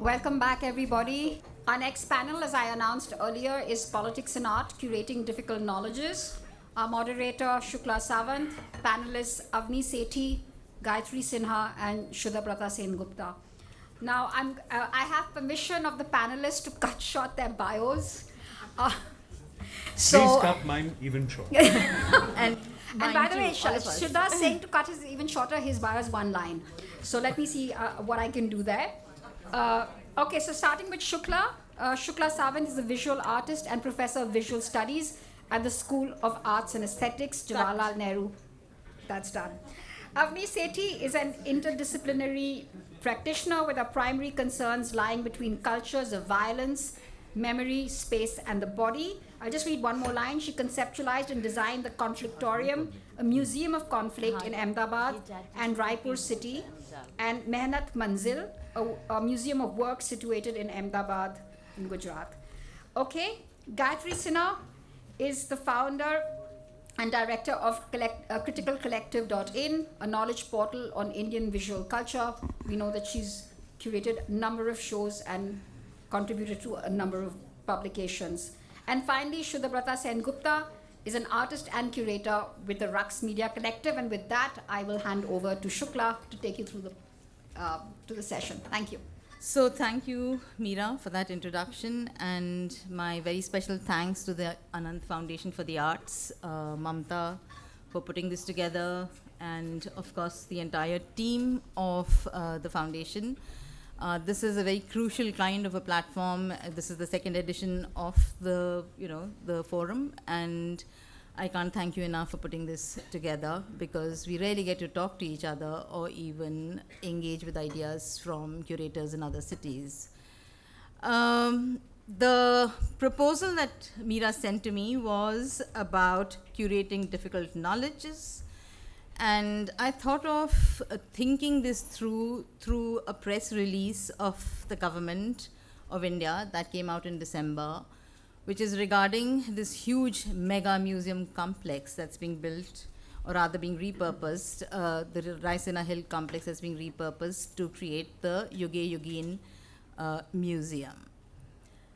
Welcome back, everybody. Our next panel, as I announced earlier, is Politics and Art, Curating Difficult Knowledges. Our moderator, Shukla Sawant, panelists Avni Sethi, Gayatri Sinha, and Shuddhabrata Sengupta. Now, I have permission of the panelists to cut short their bios. Please cut mine even shorter. And by the way, Shuddha's saying to cut his even shorter, his bio is one line. So let me see what I can do there. Okay, so starting with Shukla. Shukla Sawant is a visual artist and professor of visual studies at the School of Arts and Aesthetics, Jawaharlal Nehru. That's done. Avni Sethi is an interdisciplinary practitioner with her primary concerns lying between cultures of violence, memory, space, and the body. I'll just read one more line. She conceptualized and designed the Conflictorium, a museum of conflict in Ahmedabad and Raipur city, and Mehnat Manzil, a museum of work situated in Ahmedabad in Gujarat. Okay, Gayatri Sinha is the founder and director of criticalcollective.in, a knowledge portal on Indian visual culture. We know that she's curated a number of shows and contributed to a number of publications. And finally, Shuddhabrata Sengupta is an artist and curator with the Rux Media Collective. And with that, I will hand over to Shukla to take you through the session. Thank you. So thank you, Meera, for that introduction, and my very special thanks to the Anant Foundation for the Arts, Mamta, for putting this together, and of course the entire team of the foundation. This is a very crucial kind of a platform. This is the second edition of the forum, and I can't thank you enough for putting this together, because we rarely get to talk to each other or even engage with ideas from curators in other cities. The proposal that Meera sent to me was about curating difficult knowledges, and I thought of thinking this through a press release of the government of India that came out in December, which is regarding this huge mega museum complex that's being built, or rather being repurposed, the Raisina Hill complex that's being repurposed to create the Yuge Yugin Museum.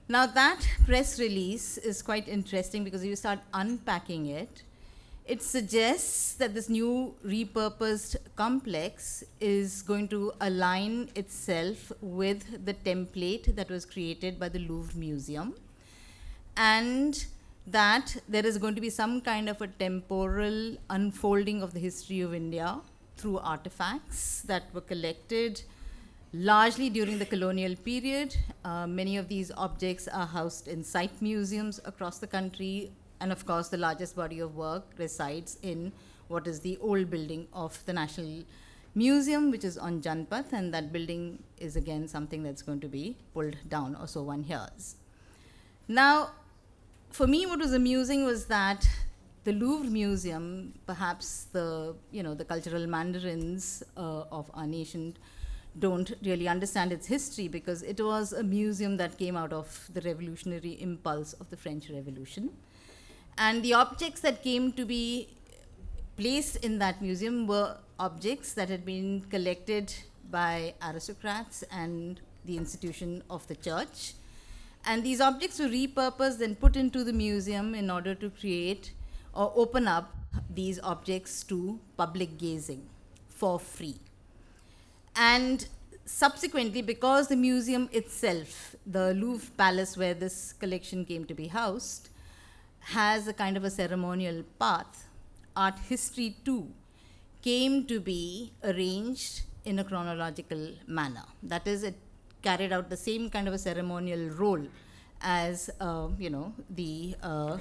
Now that press release is quite interesting, because if you start unpacking it, it suggests that this new repurposed complex is going to align itself with the template that was created by the Louvre Museum, and that there is going to be some kind of a temporal unfolding of the history of India through artifacts that were collected largely during the colonial period. Many of these objects are housed in site museums across the country, and of course the largest body of work resides in what is the old building of the National Museum, which is on Janpath, and that building is again something that's going to be pulled down, or so one hears. Now, for me, what was amusing was that the Louvre Museum, perhaps the cultural mandarins of our nation don't really understand its history, because it was a museum that came out of the revolutionary impulse of the French Revolution. And the objects that came to be placed in that museum were objects that had been collected by aristocrats and the institution of the church. And these objects were repurposed and put into the museum in order to create or open up these objects to public gazing for free. And subsequently, because the museum itself, the Louvre Palace where this collection came to be housed, has a kind of a ceremonial path, art history too came to be arranged in a chronological manner. That is, it carried out the same kind of a ceremonial role as the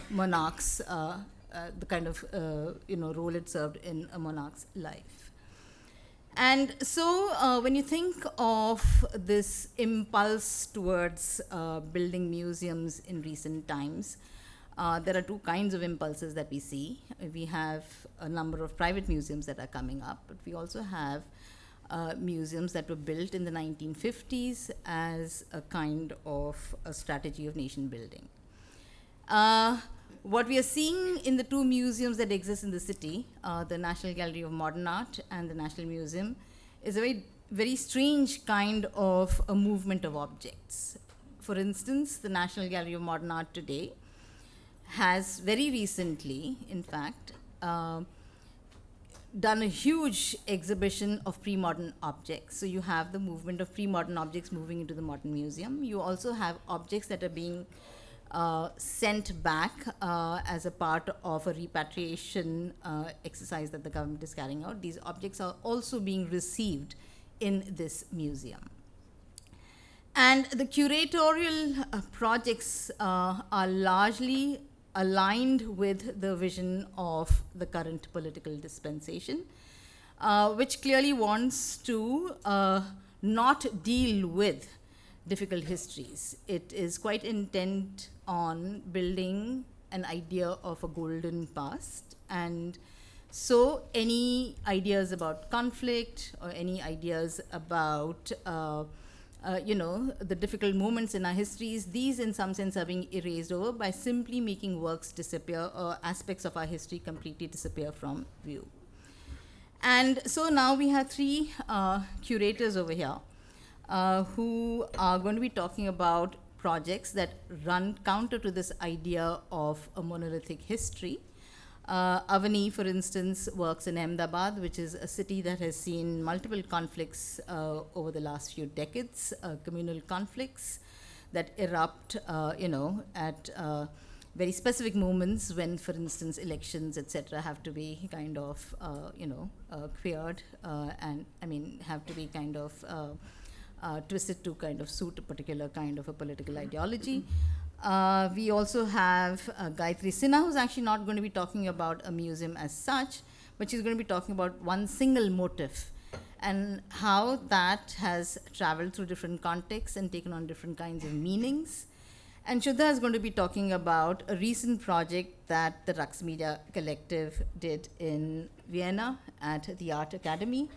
monarch's, the kind of role it served in a monarch's life. And so when you think of this impulse towards building museums in recent times, there are two kinds of impulses that we see. We have a number of private museums that are coming up, but we also have museums that were built in the 1950s as a kind of a strategy of nation building. What we are seeing in the two museums that exist in the city, the National Gallery of Modern Art and the National Museum, is a very very strange kind of a movement of objects. For instance, the National Gallery of Modern Art today has very recently, in fact, done a huge exhibition of pre-modern objects. So you have the movement of pre-modern objects moving into the modern museum. You also have objects that are being sent back as a part of a repatriation exercise that the government is carrying out. These objects are also being received in this museum. And the curatorial projects are largely aligned with the vision of the current political dispensation, which clearly wants to not deal with difficult histories. It is quite intent on building an idea of a golden past, and so any ideas about conflict or any ideas about the difficult moments in our histories, these in some sense are being erased over by simply making works disappear or aspects of our history completely disappear from view. And so now we have three curators over here who are going to be talking about projects that run counter to this idea of a monolithic history. Avni, for instance, works in Ahmedabad, which is a city that has seen multiple conflicts over the last few decades, communal conflicts that erupt, at very specific moments when, for instance, elections, etc., have to be kind of, queered and, have to be kind of twisted to kind of suit a particular kind of a political ideology. We also have Gayatri Sinha, who's actually not going to be talking about a museum as such, but she's going to be talking about one single motif and how that has traveled through different contexts and taken on different kinds of meanings. And Shuddha is going to be talking about a recent project that the Rux Media Collective did in Vienna at the Art Academy,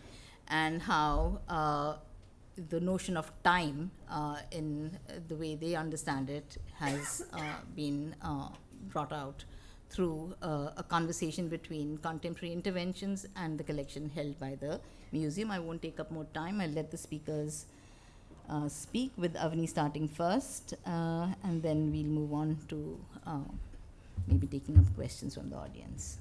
and how the notion of time in the way they understand it has been brought out through a conversation between contemporary interventions and the collection held by the museum. I won't take up more time. I'll let the speakers speak, with Avni starting first, and then we'll move on to maybe taking up questions from the audience.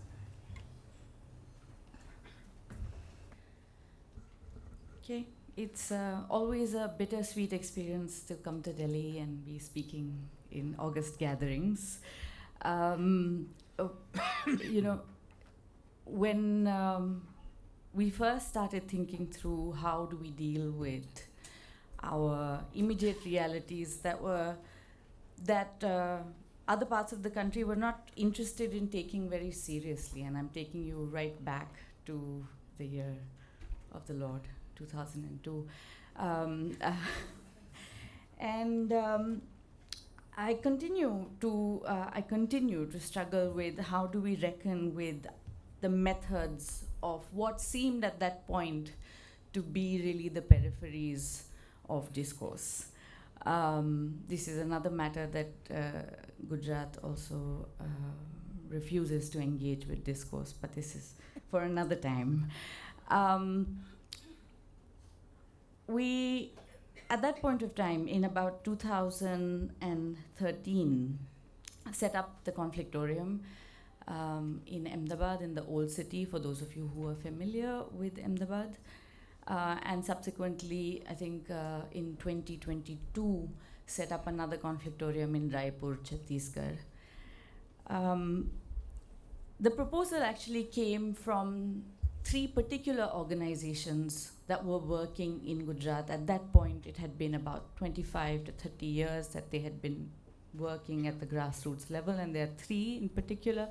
Okay. It's always a bittersweet experience to come to Delhi and be speaking in August gatherings. When we first started thinking through how do we deal with our immediate realities that other parts of the country were not interested in taking very seriously, and I'm taking you right back to the year of the Lord, 2002. I continue to struggle with how do we reckon with the methods of what seemed at that point to be really the peripheries of discourse. This is another matter that Gujarat also refuses to engage with discourse, but this is for another time. We, at that point of time, in about 2013, set up the Conflictorium in Ahmedabad, in the old city, for those of you who are familiar with Ahmedabad. And subsequently, I think in 2022, set up another Conflictorium in Raipur, Chhattisgarh. The proposal actually came from three particular organizations that were working in Gujarat. At that point, it had been about 25 to 30 years that they had been working at the grassroots level, and there are three in particular.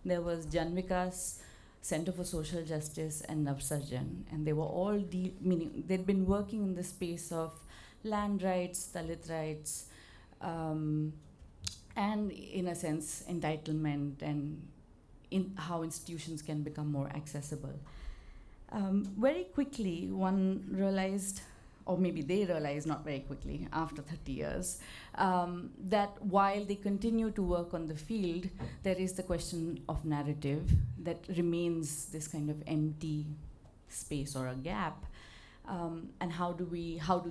There was Janvikas, Center for Social Justice, and Navsarjan, and they were all meaning they'd been working in the space of land rights, Dalit rights, and in a sense entitlement, and in how institutions can become more accessible. Very quickly, one realized, or maybe they realized not very quickly, after 30 years, that while they continue to work on the field, there is the question of narrative that remains this kind of empty space or a gap. and how do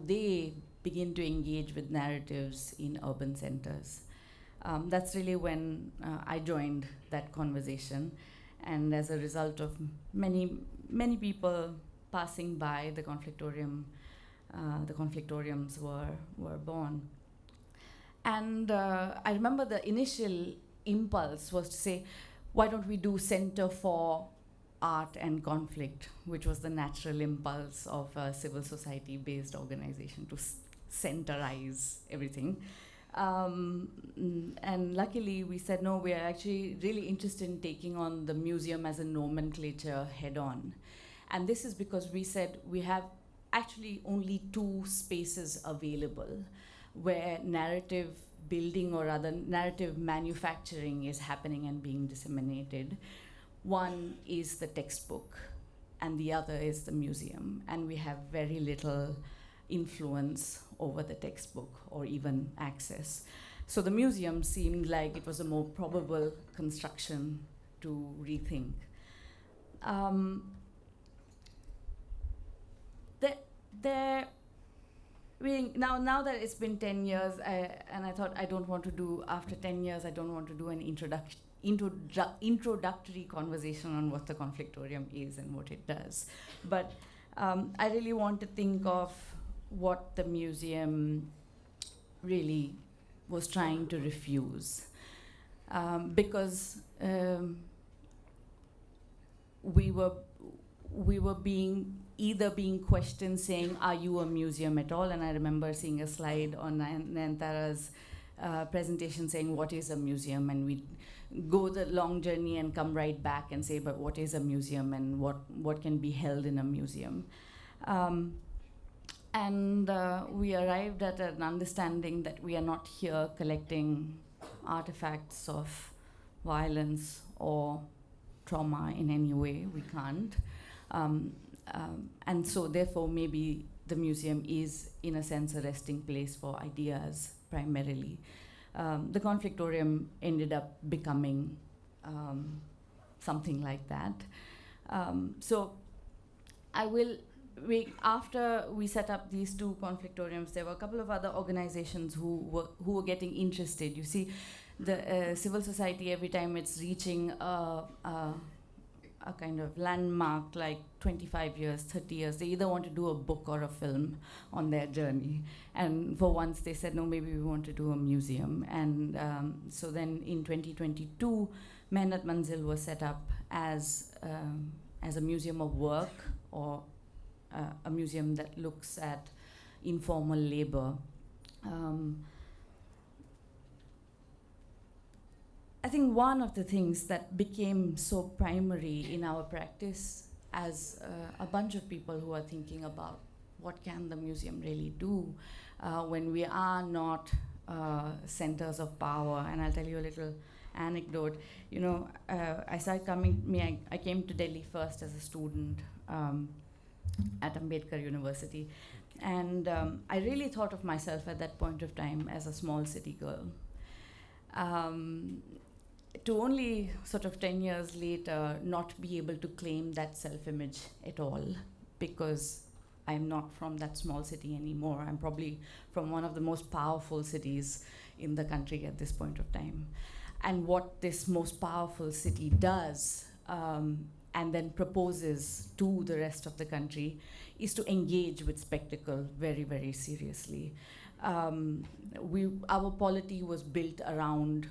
they begin to engage with narratives in urban centers. That's really when I joined that conversation, and as a result of many people passing by the conflictorium, the conflictoriums were born. And I remember the initial impulse was to say, why don't we do Center for Art and Conflict, which was the natural impulse of a civil society-based organization to centerize everything. And luckily we said, no, we are actually really interested in taking on the museum as a nomenclature head on. And this is because we said we have actually only two spaces available where narrative building or other narrative manufacturing is happening and being disseminated. One is the textbook and the other is the museum. And we have very little influence over the textbook or even access. So the museum seemed like it was a more probable construction to rethink. Now that it's been 10 years, and I thought I don't want to do, after 10 years, I don't want to do an introductory conversation on what the conflictorium is and what it does. But I really want to think of what the museum really was trying to refuse. Because we were being questioned saying, are you a museum at all? And I remember seeing a slide on Nayantara's presentation saying, what is a museum? And we'd go the long journey and come right back and say, but what is a museum and what can be held in a museum? And we arrived at an understanding that we are not here collecting artifacts of violence or trauma in any way. We can't. And so therefore maybe the museum is in a sense a resting place for ideas primarily. The conflictorium ended up becoming something like that. So after we set up these two conflictoriums, there were a couple of other organizations who were getting interested. You see, the civil society, every time it's reaching a kind of landmark like 25 years, 30 years, they either want to do a book or a film on their journey. And for once they said, no, maybe we want to do a museum. And so then in 2022, Mehnat Manzil was set up as a museum of work, or a museum that looks at informal labor. I think one of the things that became so primary in our practice as a bunch of people who are thinking about what can the museum really do when we are not centers of power. And I'll tell you a little anecdote. You know, I came to Delhi first as a student at Ambedkar University. And I really thought of myself at that point of time as a small city girl. To only sort of 10 years later not be able to claim that self-image at all, because I'm not from that small city anymore. I'm probably from one of the most powerful cities in the country at this point of time. And what this most powerful city does and then proposes to the rest of the country is to engage with spectacle very, very seriously. Our polity was built around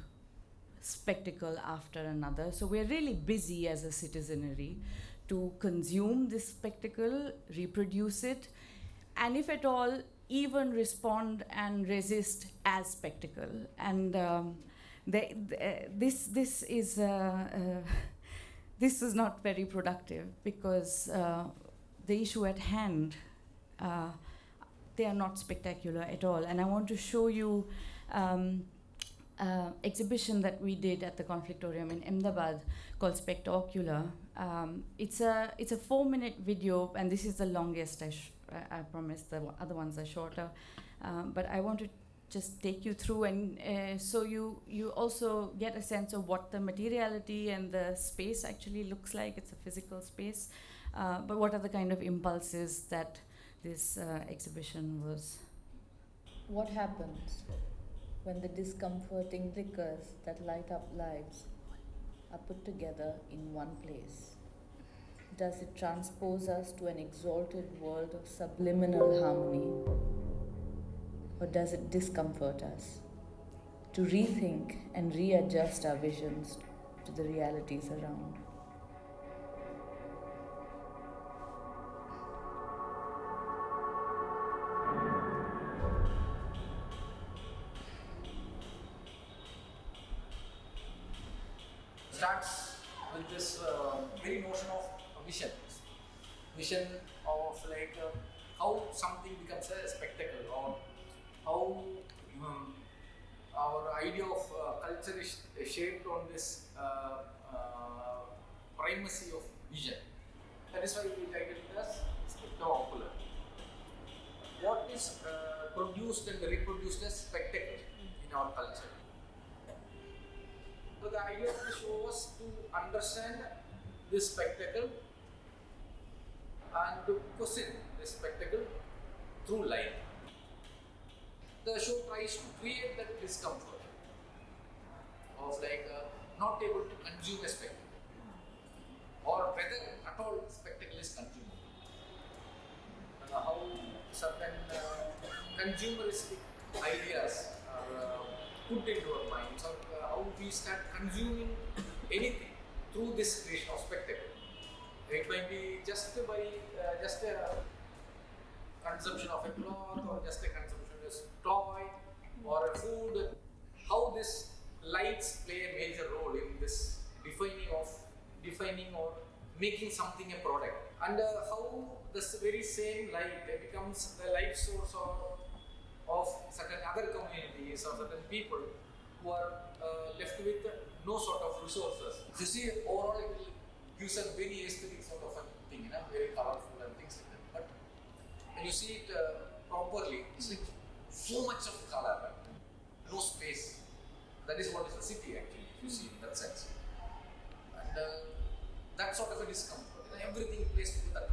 spectacle after another. So we're really busy as a citizenry to consume this spectacle, reproduce it, and if at all, even respond and resist as spectacle. And this is not very productive, because the issue at hand, they are not spectacular at all. And I want to show you exhibition that we did at the conflictorium in Ahmedabad called Spectacular. It's a 4-minute video, and this is the longest. I promise the other ones are shorter, but I want to just take you through, and so you also get a sense of what the materiality and the space actually looks like. It's a physical space, but what are the kind of impulses that this exhibition was what happens when the discomforting flickers that light up lives are put together in one place? Does it transpose us to an exalted world of subliminal harmony? Or does it discomfort us to rethink and readjust our visions to the realities around? Starts with this very notion of vision. Vision of like how something becomes a spectacle, or how our idea of culture is shaped on this primacy of vision. That is why we title it as spectacular. What is produced and reproduced as spectacle in our culture? So the idea of the show was to understand this spectacle and to question this spectacle through light. The show tries to create that discomfort of like not able to consume a spectacle, or whether at all spectacle is consumable. How certain consumeristic ideas are put into our minds, or how we start consuming anything through this creation of spectacle. It might be just by just a consumption of a cloth, or just a consumption of a toy or a food. How this lights play a major role in this defining or making something a product, and how this very same light becomes the life source of certain other communities or certain people who are left with no sort of resources. You see, overall it gives a very aesthetic sort of a thing, very colorful and things like that. But when you see it properly, it's like so much of color, no space. That is what is the city actually, if you see in that sense. And that sort of a discomfort. Everything placed together.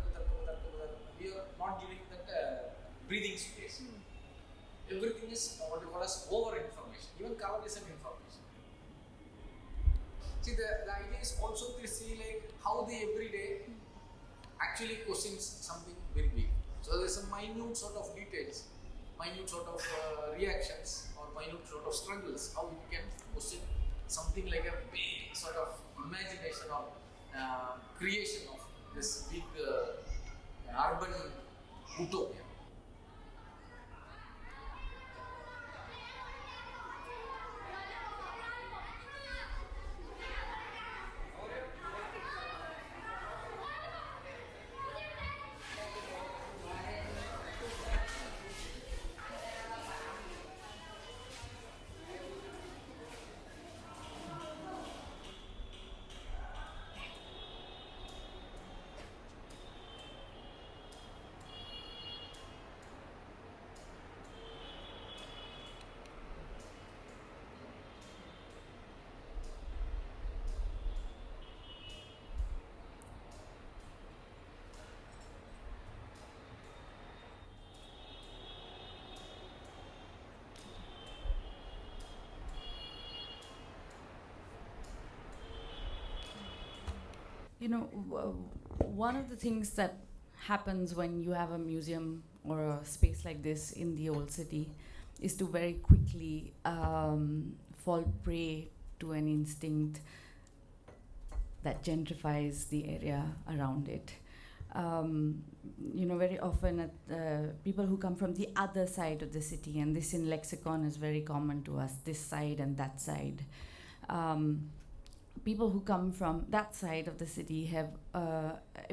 We are not giving that breathing space. Everything is what we call as over information. Even color is an information. See, the idea is also to see like how the everyday actually questions something very big. So there's a minute sort of details, minute sort of reactions, or minute sort of struggles, how you can question something like a big sort of imagination or creation of this big urban utopia. You know, one of the things that happens when you have a museum or a space like this in the old city is to very quickly fall prey to an instinct that gentrifies the area around it. You know, very often people who come from the other side of the city, and this in lexicon is very common to us, this side and that side. People who come from that side of the city have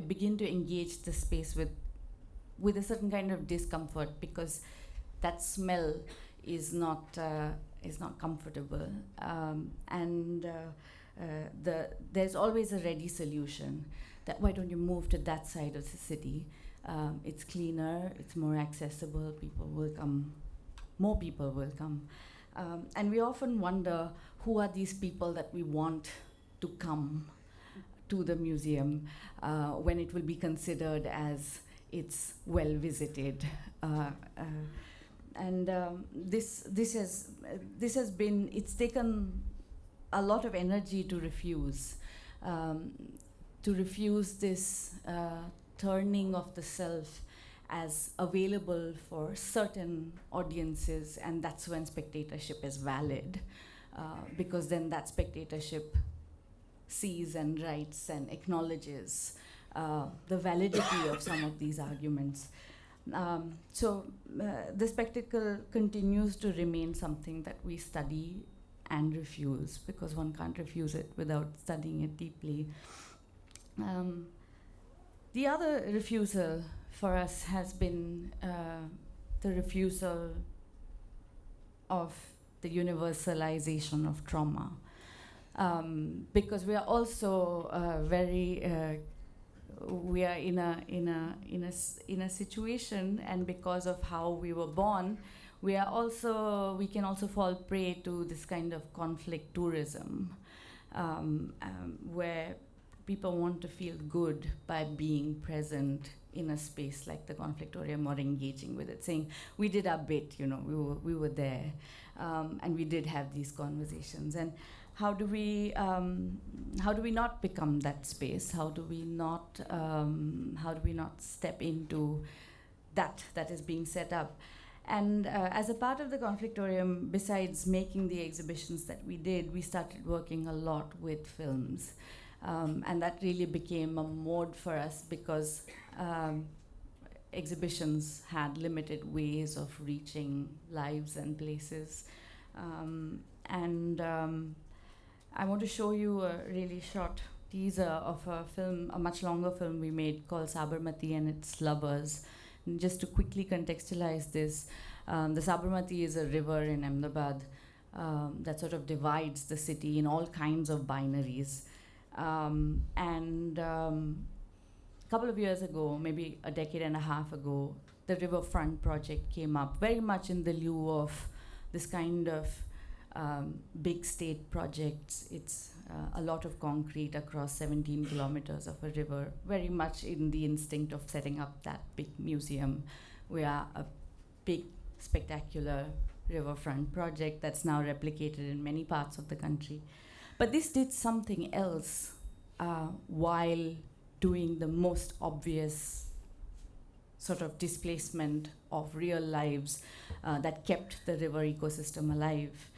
begin to engage the space with a certain kind of discomfort, because that smell is not comfortable, and there's always a ready solution. That why don't you move to that side of the city? It's cleaner, it's more accessible. People will come, more people will come, and we often wonder who are these people that we want to come to the museum when it will be considered as it's well visited. And this has been, it's taken a lot of energy to refuse this turning of the self as available for certain audiences, and that's when spectatorship is valid, because then that spectatorship sees and writes and acknowledges the validity of some of these arguments. So the spectacle continues to remain something that we study and refuse, because one can't refuse it without studying it deeply. The other refusal for us has been the refusal of the universalization of trauma, because we are also we are in a situation, and because of how we were born, we can also fall prey to this kind of conflict tourism, where people want to feel good by being present in a space like the conflictorium or engaging with it, saying we did our bit, we were there, and we did have these conversations. And how do we not become that space? How do we not step into that is being set up? And as a part of the conflictorium, besides making the exhibitions that we did, we started working a lot with films. And that really became a mode for us, because exhibitions had limited ways of reaching lives and places. I want to show you a really short teaser of a film, a much longer film we made called Sabarmati and Its Lovers. And just to quickly contextualize this, the Sabarmati is a river in Ahmedabad that sort of divides the city in all kinds of binaries. A couple of years ago, maybe a decade and a half ago, the Riverfront project came up, very much in the lieu of this kind of big state projects. It's a lot of concrete across 17 kilometers of a river, very much in the instinct of setting up that big museum. We are a big, spectacular riverfront project that's now replicated in many parts of the country. But this did something else while doing the most obvious sort of displacement of real lives that kept the river ecosystem alive.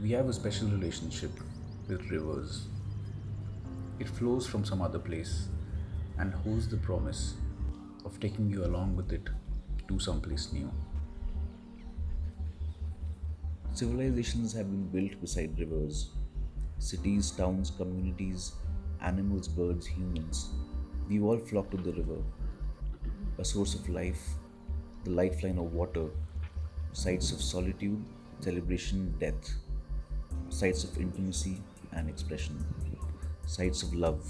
We have a special relationship with rivers. It flows from some other place and holds the promise of taking you along with it to someplace new. Civilizations have been built beside rivers. Cities, towns, communities, animals, birds, humans. We all flock to the river, a source of life, the lifeline of water, sites of solitude, celebration, death, sites of intimacy and expression, sites of love.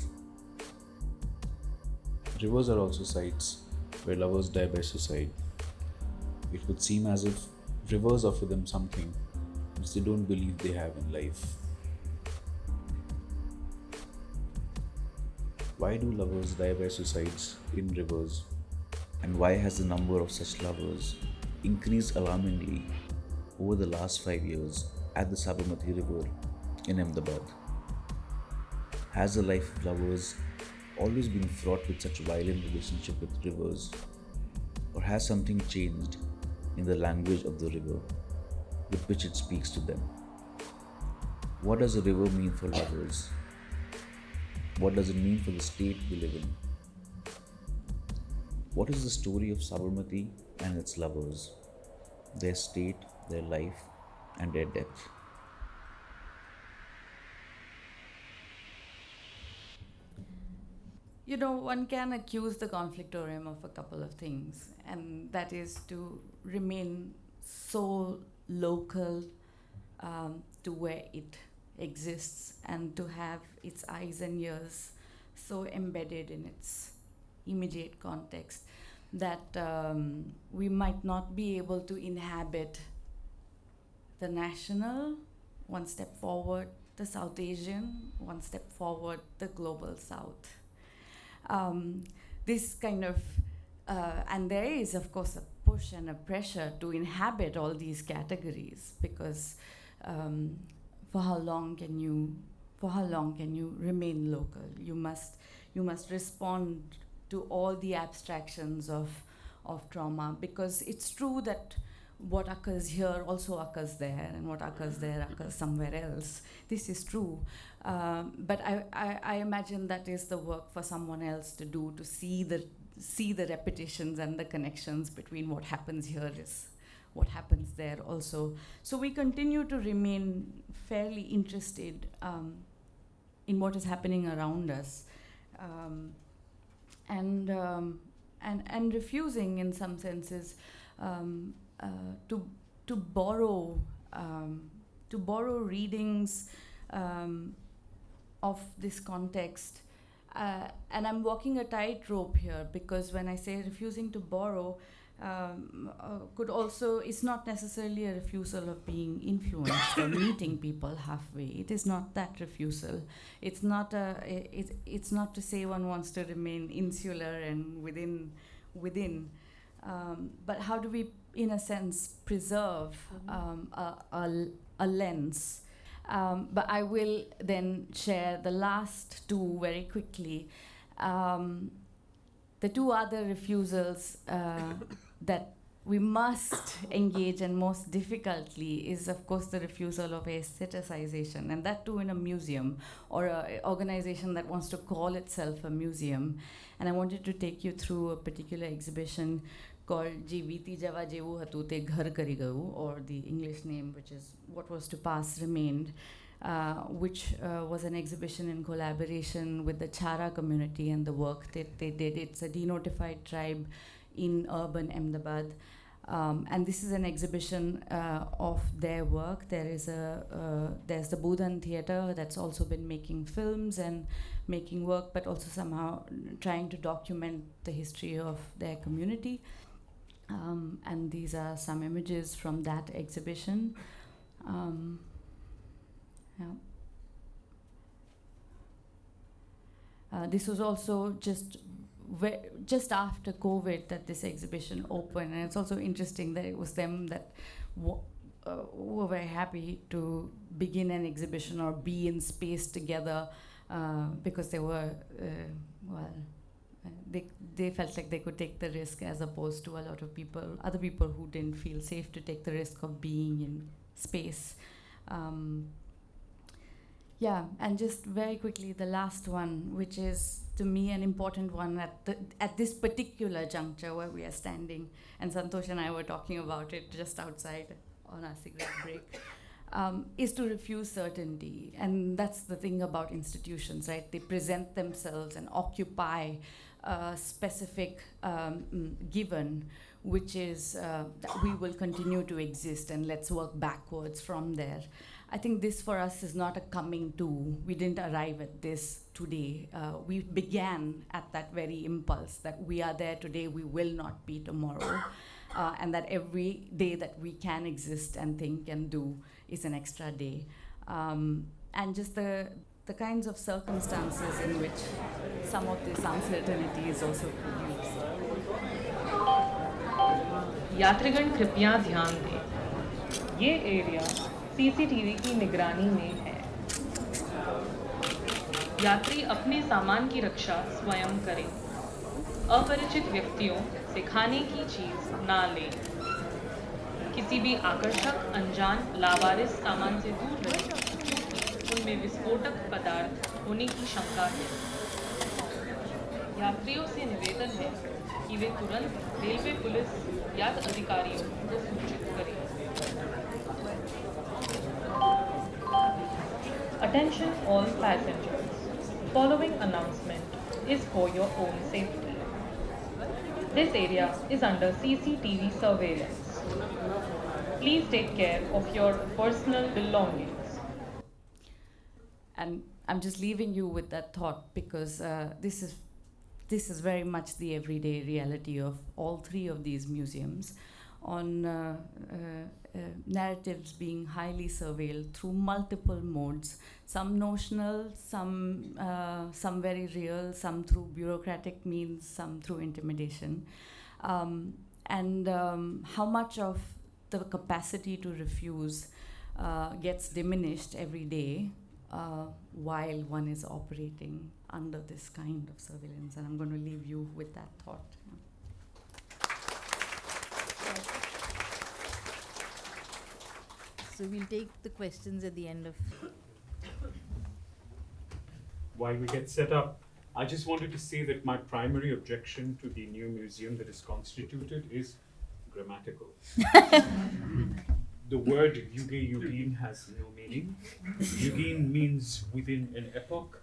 Rivers are also sites where lovers die by suicide. It would seem as if rivers offer them something which they don't believe they have in life. Why do lovers die by suicides in rivers? And why has the number of such lovers increased alarmingly over the last 5 years at the Sabarmati River in Ahmedabad? Has the life of lovers always been fraught with such violent relationship with rivers? Or has something changed in the language of the river with which it speaks to them? What does a river mean for lovers? What does it mean for the state we live in? What is the story of Sabarmati and its lovers, their state, their life, and their depth? One can accuse the conflictorium of a couple of things, and that is to remain so local to where it exists, and to have its eyes and ears so embedded in its immediate context that we might not be able to inhabit the national one step forward, the South Asian, one step forward, the global South. This kind of, and there is, of course, a push and a pressure to inhabit all these categories, because for how long can you remain local? You must respond to all the abstractions of trauma, because it's true that what occurs here also occurs there, and what occurs there occurs somewhere else. This is true. But I imagine that is the work for someone else to do, to see the repetitions and the connections between what happens here is what happens there also. So we continue to remain fairly interested in what is happening around us, and refusing in some senses to borrow readings of this context. And I'm walking a tightrope here, because when I say refusing to borrow, could also, it's not necessarily a refusal of being influenced or meeting people halfway. It is not that refusal. It's not to say one wants to remain insular and within. But how do we, in a sense, preserve a lens? But I will then share the last two very quickly. The two other refusals that we must engage, and most difficultly, is of course the refusal of aestheticization, and that too in a museum or an organization that wants to call itself a museum. And I wanted to take you through a particular exhibition called Jiviti Java Jevu Hatu Te Ghar Kari Gau, or the English name, which is What Was to Pass Remained, which was an exhibition in collaboration with the Chara community and the work that they did. It's a denotified tribe in urban Ahmedabad. And this is an exhibition of their work. There's the Budhan Theatre that's also been making films and making work, but also somehow trying to document the history of their community. And these are some images from that exhibition. This was also just after COVID that this exhibition opened, and it's also interesting that it was them that were very happy to begin an exhibition or be in space together, because they were they felt like they could take the risk, as opposed to a lot of other people who didn't feel safe to take the risk of being in space. And just very quickly, the last one, which is to me an important one at this particular juncture where we are standing, and Santosh and I were talking about it just outside on our cigarette break, is to refuse certainty. And that's the thing about institutions, right? They present themselves and occupy a specific given, which is that we will continue to exist, and let's work backwards from there. I think this for us is not a coming to. We didn't arrive at this today. We began at that very impulse that we are there today, we will not be tomorrow. And that every day that we can exist and think and do is an extra day. And just the kinds of circumstances in which some of this uncertainty is also produced. यात्रीगण कृपया ध्यान दें, ये area CCTV की निगरानी में है। यात्री अपने सामान की रक्षा स्वयं करें। अपरिचित व्यक्तियों से खाने की चीज ना लें। किसी भी आकर्षक, अनजान, लावारिस सामान से दूर रहें। उनमें विस्फोटक पदार्थ होने की शंका है। यात्रियों से निवेदन है कि वे तुरंत रेलवे पुलिस या अधिकारियों को सूचित करें। Attention all passengers. Following announcement is for your own safety. This area is under CCTV surveillance. Please take care of your personal belongings. And I'm just leaving you with that thought, because this is very much the everyday reality of all three of these museums. On narratives being highly surveilled through multiple modes, some notional, some very real, some through bureaucratic means, some through intimidation. And how much of the capacity to refuse gets diminished every day while one is operating under this kind of surveillance. And I'm going to leave you with that thought. So we'll take the questions at the end of. While we get set up, I just wanted to say that my primary objection to the new museum that is constituted is grammatical. The word Yuge has no meaning. Yugin means within an epoch.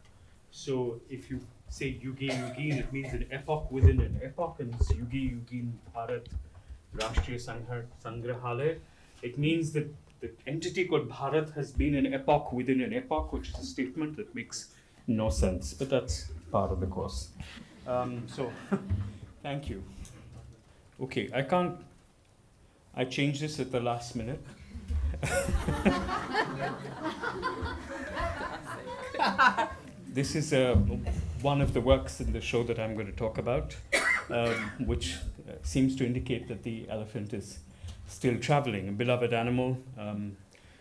So if you say Yuge, it means an epoch within an epoch, and it's Yuge Bharat Rashtriya Sangrahalaya. It means that the entity called Bharat has been an epoch within an epoch, which is a statement that makes no sense, but that's part of the course. So, thank you. Okay, I changed this at the last minute. This is one of the works in the show that I'm going to talk about, which seems to indicate that the elephant is still traveling, a beloved animal,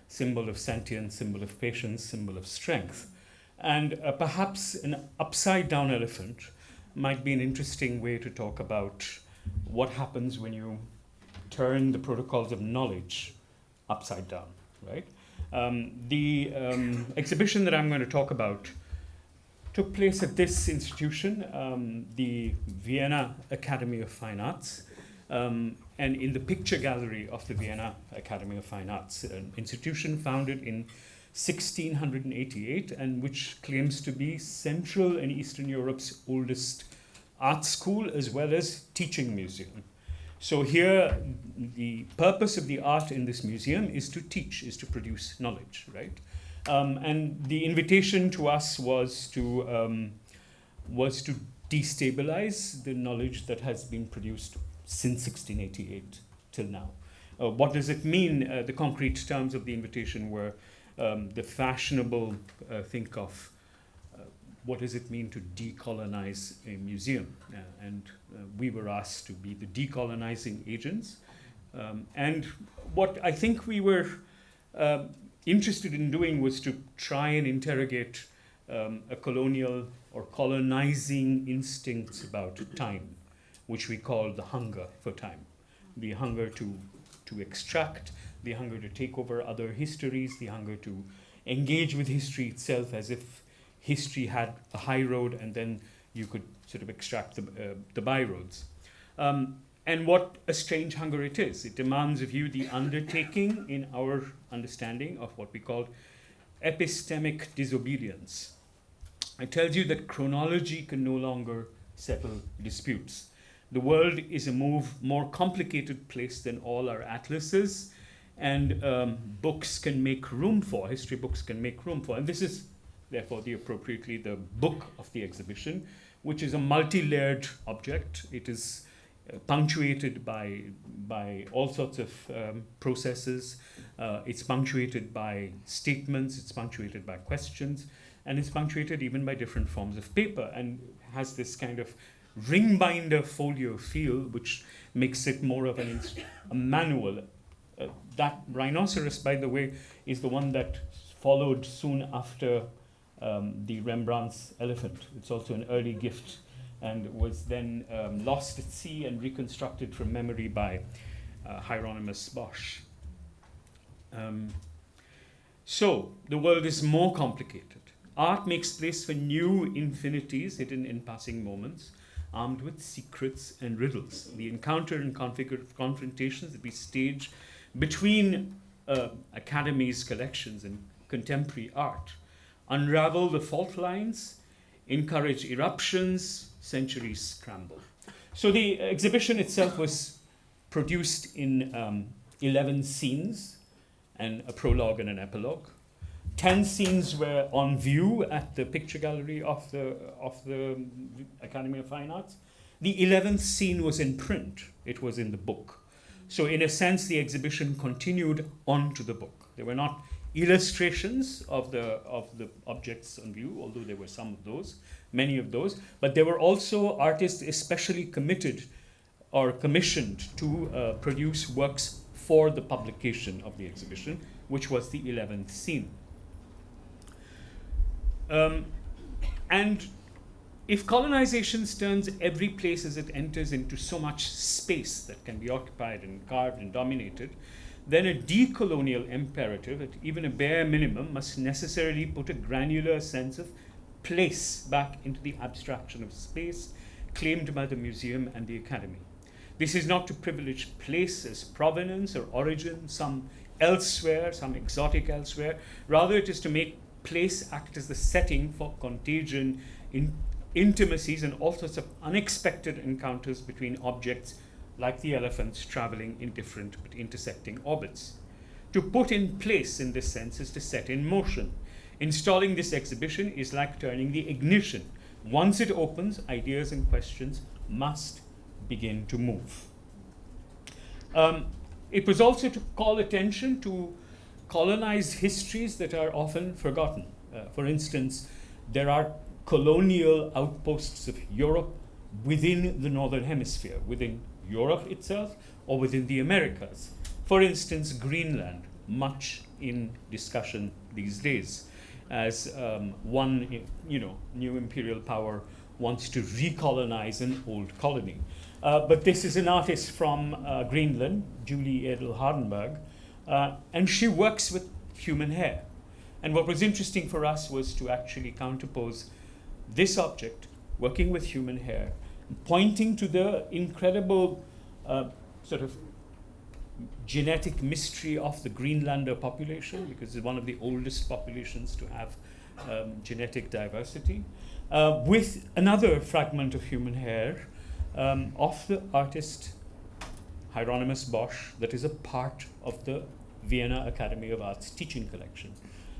symbol of sentience, symbol of patience, symbol of strength. And perhaps an upside-down elephant might be an interesting way to talk about what happens when you turn the protocols of knowledge upside down, right? The exhibition that I'm going to talk about took place at this institution, the Vienna Academy of Fine Arts, and in the picture gallery of the Vienna Academy of Fine Arts, an institution founded in 1688 and which claims to be Central and Eastern Europe's oldest art school as well as teaching museum. So here, the purpose of the art in this museum is to teach, is to produce knowledge, right? And the invitation to us was to destabilize the knowledge that has been produced since 1688 till now. What does it mean? The concrete terms of the invitation were the fashionable think of what does it mean to decolonize a museum? And we were asked to be the decolonizing agents. And what I think we were interested in doing was to try and interrogate a colonial or colonizing instincts about time, which we call the hunger for time, the hunger to extract, the hunger to take over other histories, the hunger to engage with history itself as if history had a high road and then you could sort of extract the by roads. And what a strange hunger it is. It demands of you the undertaking in our understanding of what we call epistemic disobedience. It tells you that chronology can no longer settle disputes. The world is a more complicated place than all our atlases, and books can make room for, history books can make room for. And this is, therefore, appropriately the book of the exhibition, which is a multi-layered object. It is punctuated by all sorts of processes. It's punctuated by statements, it's punctuated by questions, and it's punctuated even by different forms of paper, and has this kind of ring binder folio feel, which makes it more of a manual. That rhinoceros, by the way, is the one that followed soon after the Rembrandt's elephant. It's also an early gift and was then lost at sea and reconstructed from memory by Hieronymus Bosch. So the world is more complicated. Art makes place for new infinities hidden in passing moments, armed with secrets and riddles. The encounter and confrontations that we stage between Academy's collections and contemporary art unravel the fault lines, encourage eruptions, centuries scramble. So the exhibition itself was produced in 11 scenes and a prologue and an epilogue. 10 scenes were on view at the picture gallery of the Academy of Fine Arts. The 11th scene was in print. It was in the book. So in a sense, the exhibition continued on to the book. There were not illustrations of the objects on view, although there were some of those, many of those, but there were also artists especially committed or commissioned to produce works for the publication of the exhibition, which was the 11th scene. And if colonization turns every place as it enters into so much space that can be occupied and carved and dominated, then a decolonial imperative, at even a bare minimum, must necessarily put a granular sense of place back into the abstraction of space claimed by the museum and the academy. This is not to privilege place as provenance or origin, some elsewhere, some exotic elsewhere. Rather, it is to make place act as the setting for contagion, intimacies, and all sorts of unexpected encounters between objects like the elephants traveling in different but intersecting orbits. To put in place in this sense is to set in motion. Installing this exhibition is like turning the ignition. Once it opens, ideas and questions must begin to move. It was also to call attention to colonized histories that are often forgotten. For instance, there are colonial outposts of Europe within the Northern Hemisphere, within Europe itself or within the Americas. For instance, Greenland, much in discussion these days, as one new imperial power wants to recolonize an old colony. But this is an artist from Greenland, Julie Edel Hardenberg, and she works with human hair. And what was interesting for us was to actually counterpose this object, working with human hair, pointing to the incredible sort of genetic mystery of the Greenlander population, because it's one of the oldest populations to have genetic diversity, with another fragment of human hair of the artist Hieronymus Bosch that is a part of the Vienna Academy of Arts teaching collection.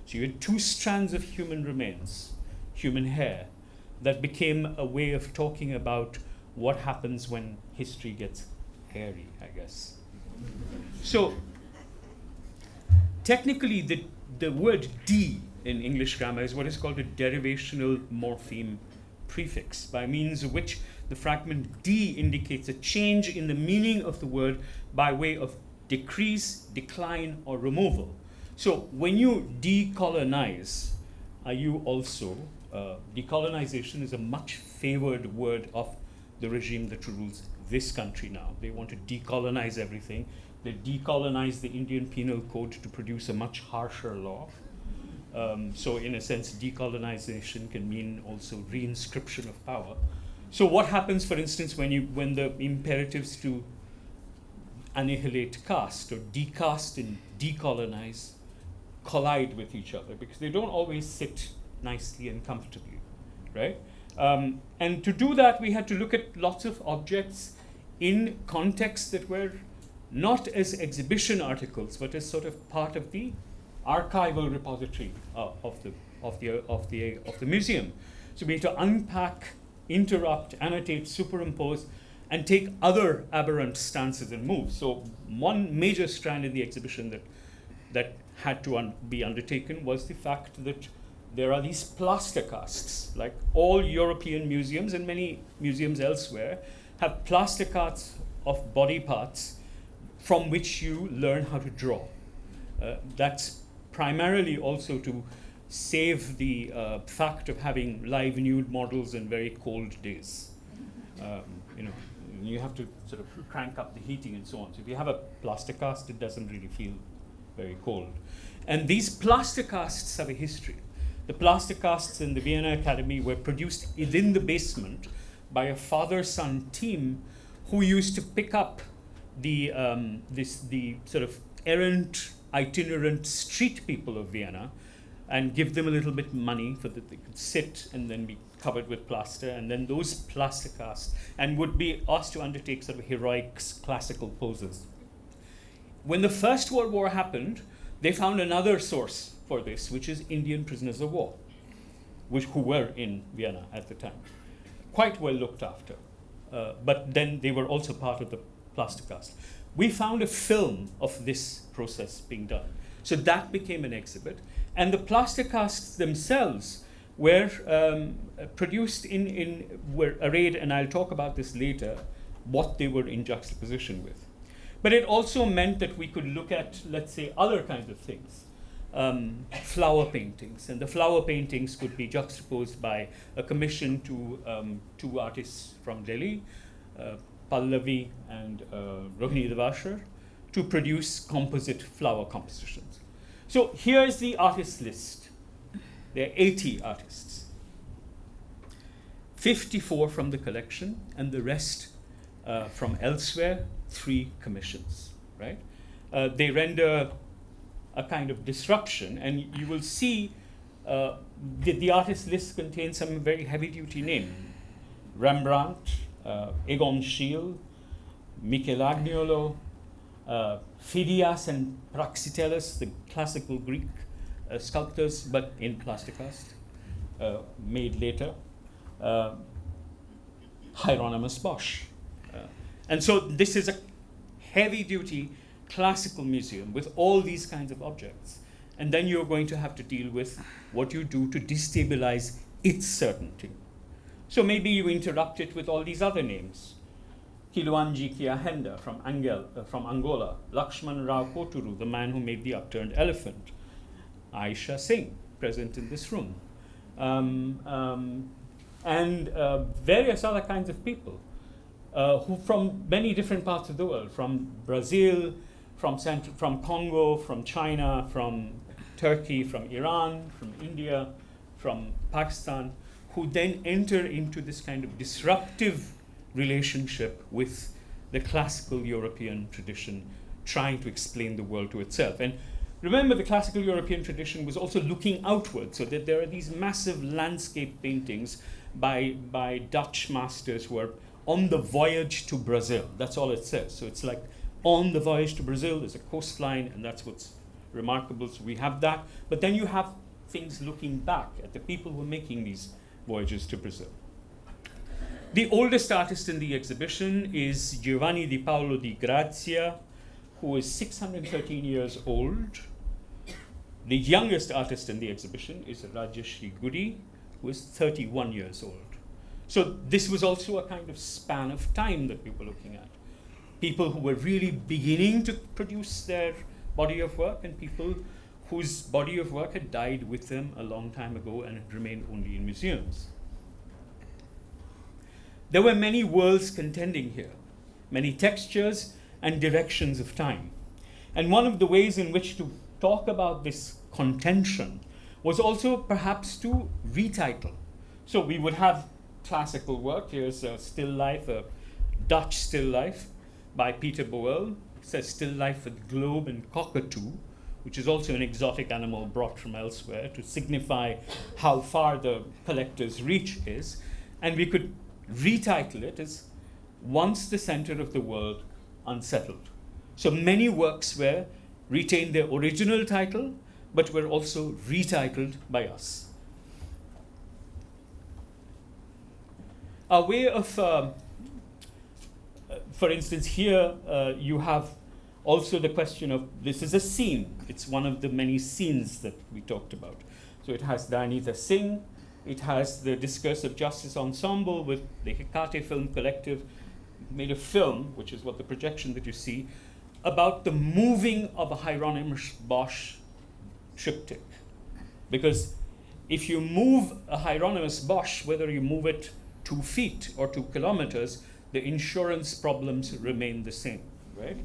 So you had two strands of human remains, human hair, that became a way of talking about what happens when history gets hairy, I guess. So technically the word "d" in English grammar is what is called a derivational morpheme prefix, by means of which the fragment "d" indicates a change in the meaning of the word by way of decrease, decline, or removal. So when you decolonize, are you also, decolonization is a much favored word of the regime that rules this country now. They want to decolonize everything. They decolonize the Indian Penal Code to produce a much harsher law. So in a sense, decolonization can mean also reinscription of power. So what happens, for instance, when the imperatives to annihilate caste or decaste and decolonize collide with each other, because they don't always sit nicely and comfortably, right? And to do that, we had to look at lots of objects in contexts that were not as exhibition articles, but as sort of part of the archival repository of the museum. So we had to unpack, interrupt, annotate, superimpose, and take other aberrant stances and moves. So one major strand in the exhibition that had to be undertaken was the fact that there are these plaster casts. Like all European museums and many museums elsewhere have plaster casts of body parts from which you learn how to draw. That's primarily also to save the fact of having live nude models in very cold days. You have to sort of crank up the heating and so on. So if you have a plaster cast, it doesn't really feel very cold. And these plaster casts have a history. The plaster casts in the Vienna Academy were produced within the basement by a father-son team who used to pick up the sort of errant, itinerant street people of Vienna and give them a little bit money so that they could sit and then be covered with plaster, and then those plaster casts, and would be asked to undertake sort of heroic classical poses. When the First World War happened, they found another source for this, which is Indian prisoners of war, who were in Vienna at the time, quite well looked after. But then they were also part of the plaster cast. We found a film of this process being done. So that became an exhibit. And the plaster casts themselves were produced were arrayed, and I'll talk about this later, what they were in juxtaposition with. But it also meant that we could look at, let's say, other kinds of things. Flower paintings, and the flower paintings could be juxtaposed by a commission to 2 artists from Delhi, Pallavi and Rohini Devashar, to produce composite flower compositions. So here's the artist list. There are 80 artists, 54 from the collection, and the rest from elsewhere, 3 commissions, right? They render a kind of disruption, and you will see the artist list contains some very heavy-duty names. Rembrandt, Egon Schiele, Michelangelo, Phidias and Praxiteles, the classical Greek sculptors, but in plaster cast, made later. Hieronymus Bosch. And so this is a heavy-duty classical museum with all these kinds of objects. And then you're going to have to deal with what you do to destabilize its certainty. So maybe you interrupt it with all these other names. Kiluanji Kiahenda from Angola, Lakshman Rao Koturu, the man who made the upturned elephant, Aisha Singh, present in this room, and various other kinds of people who from many different parts of the world, from Brazil, from Congo, from China, from Turkey, from Iran, from India, from Pakistan, who then enter into this kind of disruptive relationship with the classical European tradition, trying to explain the world to itself. And remember, the classical European tradition was also looking outward, so that there are these massive landscape paintings by Dutch masters who are on the voyage to Brazil. That's all it says. So it's like on the voyage to Brazil, there's a coastline, and that's what's remarkable. So we have that. But then you have things looking back at the people who are making these voyages to Brazil. The oldest artist in the exhibition is Giovanni di Paolo di Grazia, who is 613 years old. The youngest artist in the exhibition is Rajeshri Gudi, who is 31 years old. So this was also a kind of span of time that we were looking at. People who were really beginning to produce their body of work, and people whose body of work had died with them a long time ago and had remained only in museums. There were many worlds contending here, many textures and directions of time. And one of the ways in which to talk about this contention was also perhaps to retitle. So we would have classical work. Here's a still life, a Dutch still life by Peter Boel. It says still life with globe and cockatoo, which is also an exotic animal brought from elsewhere to signify how far the collector's reach is. And we could retitle it as Once the Center of the World Unsettled. So many works retained their original title, but were also retitled by us. A way of, for instance, here you have also the question of, this is a scene. It's one of the many scenes that we talked about. So it has Dayanita Singh. It has the Discourse of Justice Ensemble with the Hecate Film Collective, made a film, which is what the projection that you see, about the moving of a Hieronymus Bosch triptych. Because if you move a Hieronymus Bosch, whether you move it 2 feet or 2 kilometers, the insurance problems remain the same, right?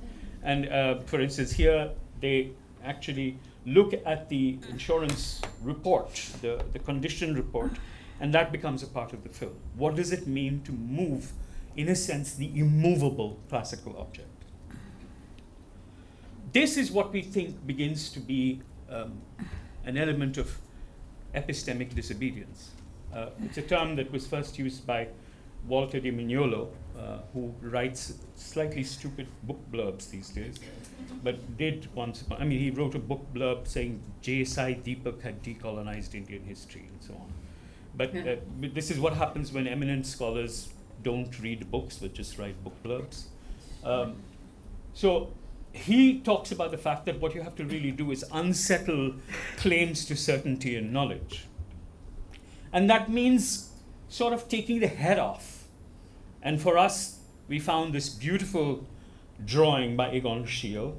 And for instance, here they actually look at the insurance report, the condition report, and that becomes a part of the film. What does it mean to move, in a sense, the immovable classical object? This is what we think begins to be an element of epistemic disobedience. It's a term that was first used by Walter di Mignolo, who writes slightly stupid book blurbs these days, but did once, he wrote a book blurb saying J.S.I. Deepak had decolonized Indian history and so on. But this is what happens when eminent scholars don't read books, but just write book blurbs. So he talks about the fact that what you have to really do is unsettle claims to certainty and knowledge. And that means sort of taking the head off. And for us, we found this beautiful drawing by Egon Schiele,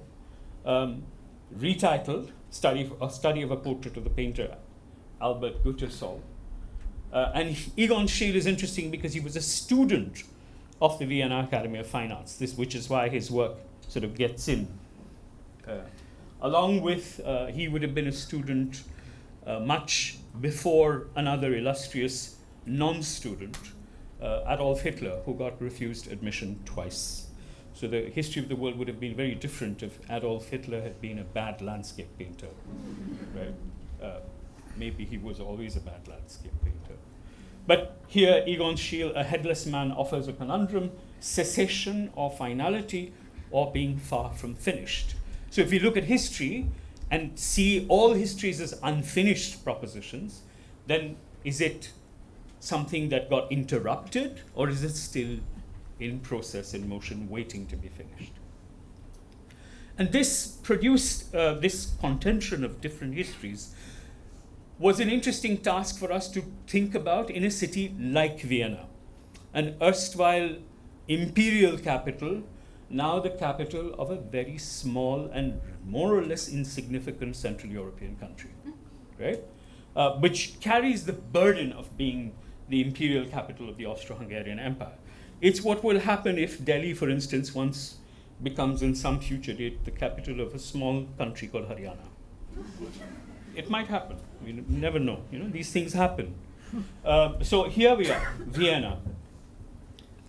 retitled Study of a Portrait of the Painter Albert Guttersol. And Egon Schiele is interesting because he was a student of the Vienna Academy of Fine Arts, which is why his work sort of gets in. Along with, he would have been a student much before another illustrious non-student, Adolf Hitler, who got refused admission twice. So the history of the world would have been very different if Adolf Hitler had been a bad landscape painter, right? Maybe he was always a bad landscape painter. But here, Egon Schiele, a headless man, offers a conundrum: cessation or finality, or being far from finished. So if you look at history and see all histories as unfinished propositions, then is it something that got interrupted, or is it still in process, in motion, waiting to be finished? And this produced this contention of different histories was an interesting task for us to think about in a city like Vienna, an erstwhile imperial capital, now the capital of a very small and more or less insignificant Central European country, right? Which carries the burden of being the imperial capital of the Austro-Hungarian Empire. It's what will happen if Delhi, for instance, once becomes in some future date the capital of a small country called Haryana. It might happen. We never know. These things happen. So here we are, Vienna,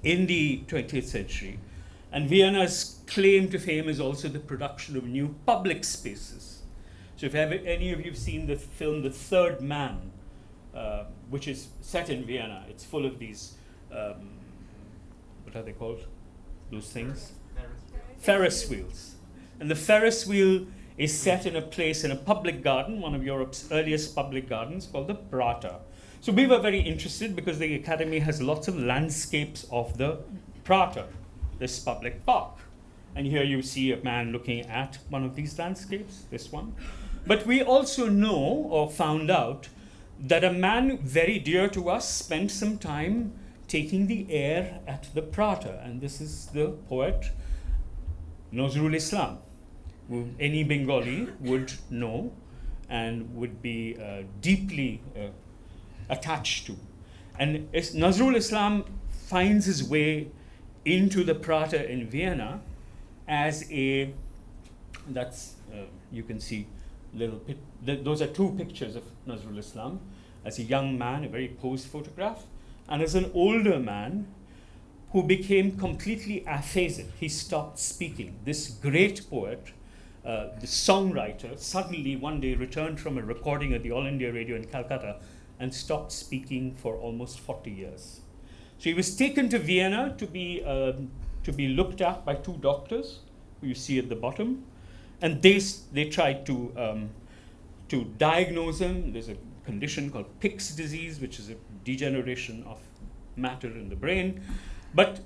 in the 20th century. And Vienna's claim to fame is also the production of new public spaces. So if any of you have seen the film The Third Man, which is set in Vienna, it's full of these, what are they called? Those things? Ferris wheels. And the Ferris wheel is set in a place, in a public garden, one of Europe's earliest public gardens, called the Prater. So we were very interested because the Academy has lots of landscapes of the Prater, this public park. And here you see a man looking at one of these landscapes, this one. But we also know, or found out, that a man very dear to us spent some time taking the air at the Prater. And this is the poet Nazrul Islam, who any Bengali would know and would be deeply attached to. And Nazrul Islam finds his way into the Prater in Vienna as you can see those are two pictures of Nazrul Islam, as a young man, a very posed photograph, and as an older man who became completely aphasic. He stopped speaking. This great poet, the songwriter, suddenly one day returned from a recording at the All India Radio in Calcutta and stopped speaking for almost 40 years. So he was taken to Vienna to be looked at by two doctors, who you see at the bottom, and they tried to diagnose him. There's a condition called Pick's disease, which is a degeneration of matter in the brain. But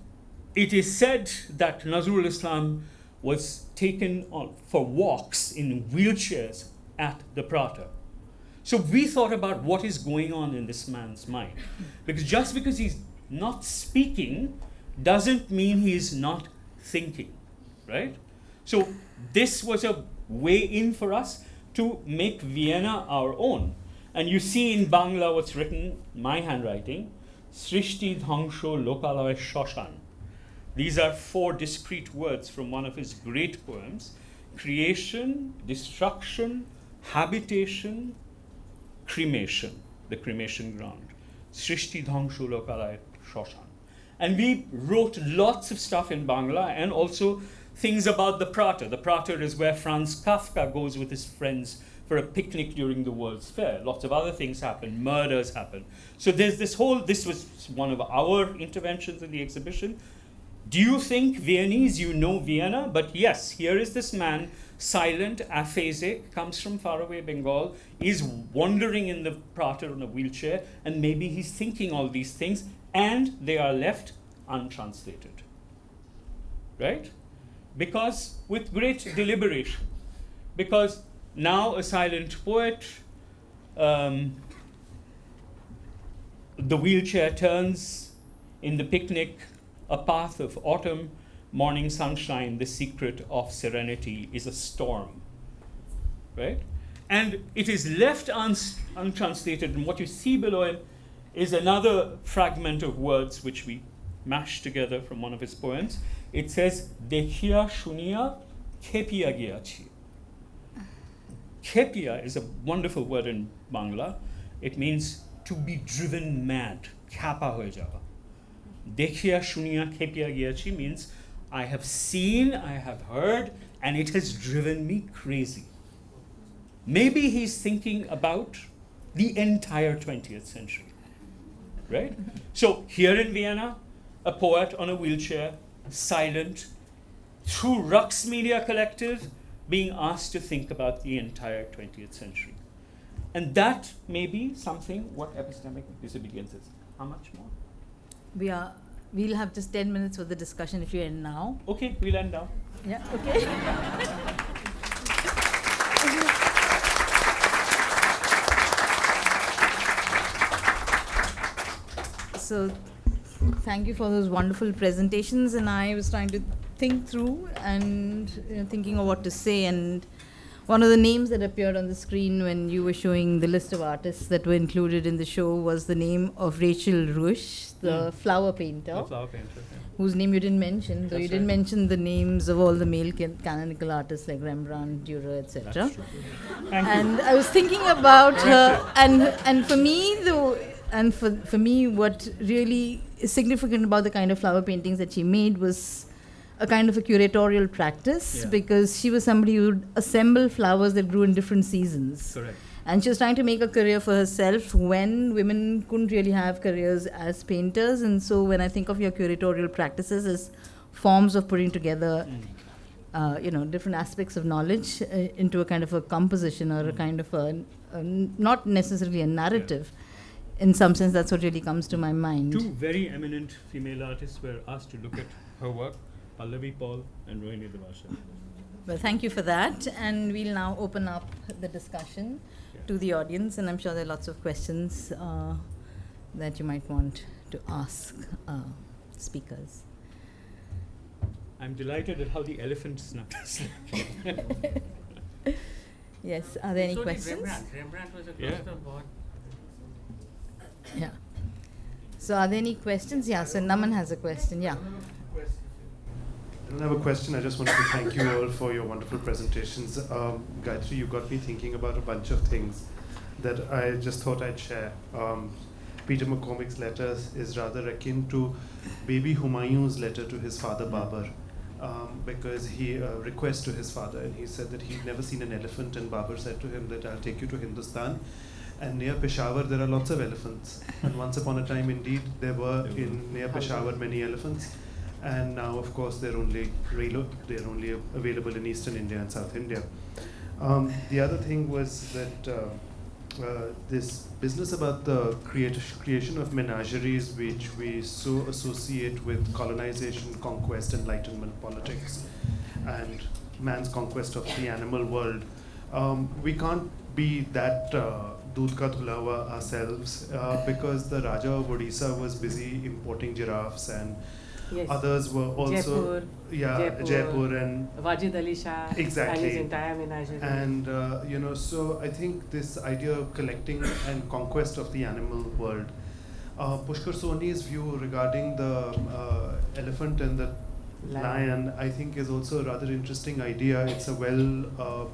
it is said that Nazrul Islam was taken for walks in wheelchairs at the Prater. So we thought about what is going on in this man's mind. Because just because he's not speaking doesn't mean he's not thinking, right? So this was a way in for us to make Vienna our own. And you see in Bangla what's written, my handwriting, Srishti Dhangsho Lokalaya Shoshan. These are 4 discrete words from one of his great poems: creation, destruction, habitation, cremation, the cremation ground. Srishti Dhangsho Lokalaya Shoshan. And we wrote lots of stuff in Bangla and also things about the Prater. The Prater is where Franz Kafka goes with his friends for a picnic during the World's Fair. Lots of other things happen, murders happen. So there's this was one of our interventions in the exhibition. Do you think Viennese, you know Vienna? But yes, here is this man, silent, aphasic, comes from faraway Bengal, is wandering in the Prater in a wheelchair, and maybe he's thinking all these things, and they are left untranslated. Right? because with great deliberation, because now a silent poet, the wheelchair turns in the picnic, a path of autumn, morning sunshine, the secret of serenity is a storm, right? And it is left untranslated, and what you see below it is another fragment of words which we mashed together from one of his poems. It says, Dekhia Shunia Khepia Giachi. Khepia is a wonderful word in Bangla. It means to be driven mad. Khapa hoye jawa. Dekhia Shunia Khepia Giachi means I have seen, I have heard, and it has driven me crazy. Maybe he's thinking about the entire 20th century, right? So here in Vienna, a poet on a wheelchair, silent, through Rux Media Collective, being asked to think about the entire 20th century. And that may be something what epistemic begins is. How much more? We'll have just 10 minutes for the discussion if you end now. Okay, we'll end now. Yeah, okay. So, thank you for those wonderful presentations, and I was trying to think through and thinking of what to say, and one of the names that appeared on the screen when you were showing the list of artists that were included in the show was the name of Rachel Rush, the flower painter. The flower painter, yeah. Whose name you didn't mention, though. That's you didn't right. mention the names of all the male canonical artists like Rembrandt, Dürer, etc. That's true. Thank you. And I was thinking about her, and for me, for me, what really is significant about the kind of flower paintings that she made was a kind of a curatorial practice, because she was somebody who would assemble flowers that grew in different seasons. Correct. And she was trying to make a career for herself when women couldn't really have careers as painters. And so when I think of your curatorial practices as forms of putting together, different aspects of knowledge into a kind of a composition or a kind of a not necessarily a narrative. In some sense, that's what really comes to my mind. Two very eminent female artists were asked to look at her work, Pallavi Paul and Rohini Devasha. Well, thank you for that. And we'll now open up the discussion to the audience. And I'm sure there are lots of questions that you might want to ask speakers. I'm delighted at how the elephant snuck. Yes, are there any questions? Rembrandt was a cluster born. Yeah. So are there any questions? Yeah, so Naman has a question. Yeah. I don't have a question. I just wanted to thank you all for your wonderful presentations. Gayatri, you got me thinking about a bunch of things that I just thought I'd share. Peter McCormick's letter is rather akin to baby Humayun's letter to his father Babur, because he requests to his father, and he said that he'd never seen an elephant, and Babur said to him that I'll take you to Hindustan, and near Peshawar there are lots of elephants. And once upon a time, indeed, there were near Peshawar many elephants. And now, of course, they're only available in Eastern India and South India. The other thing was that this business about the creation of menageries, which we so associate with colonization, conquest, enlightenment politics, and man's conquest of the animal world. We can't be that Doodh ka dhulawa ourselves, because the Raja of Odisha was busy importing giraffes, and others were also Jaipur and Wajid Ali Shah and his entire menagerie. And so I think this idea of collecting and conquest of the animal world. Pushkar Soni's view regarding the elephant and the lion, I think, is also a rather interesting idea. It's a well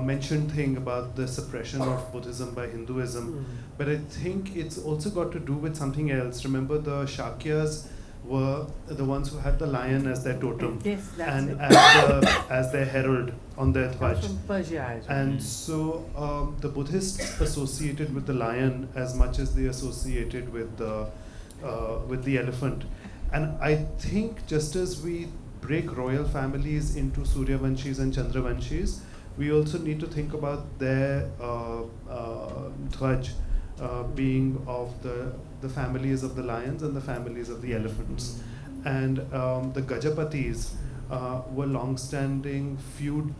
mentioned thing about the suppression of Buddhism by Hinduism, but I think it's also got to do with something else. Remember, the Shakyas were the ones who had the lion as their totem and as their herald on their dhwaj. From Persia as well. And so the Buddhists associated with the lion as much as they associated with the elephant. And I think just as we break royal families into Suryavanshis and Chandravanshis, we also need to think about their dhwaj being of the families of the lions and the families of the elephants. And the Gajapatis were long-standing feud,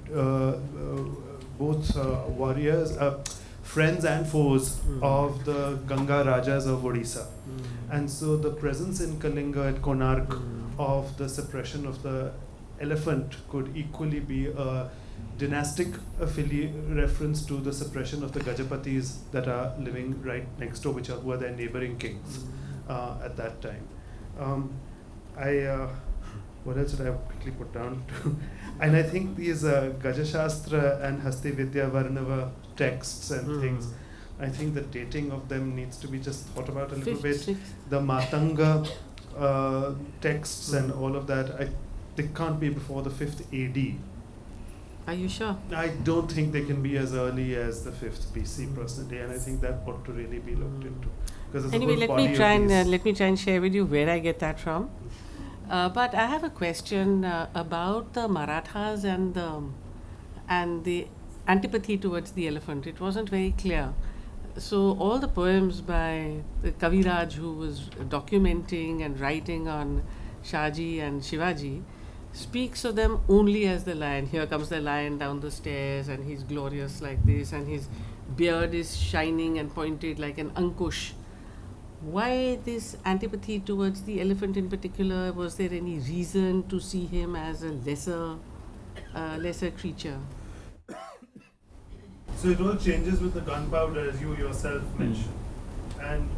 both warriors, friends and foes of the Ganga Rajas of Odisha. And so the presence in Kalinga at Konark of the suppression of the elephant could equally be a dynastic reference to the suppression of the Gajapatis that are living right next door, which were their neighboring kings at that time. What else did I quickly put down? And I think these Gajashastra and Hasti Vidya Varnava texts and things, I think the dating of them needs to be just thought about a little bit. The Matanga texts and all of that, they can't be before the 5th AD. Are you sure? I don't think they can be as early as the 5th BC personally, and I think that ought to really be looked into. Anyway, let me try and share with you where I get that from. But I have a question about the Marathas and the antipathy towards the elephant. It wasn't very clear. So all the poems by the Kaviraj, who was documenting and writing on Shaji and Shivaji, speaks of them only as the lion. Here comes the lion down the stairs, and he's glorious like this, and his beard is shining and pointed like an ankush. Why this antipathy towards the elephant in particular? Was there any reason to see him as a lesser creature? So it all changes with the gunpowder, as you yourself mentioned. And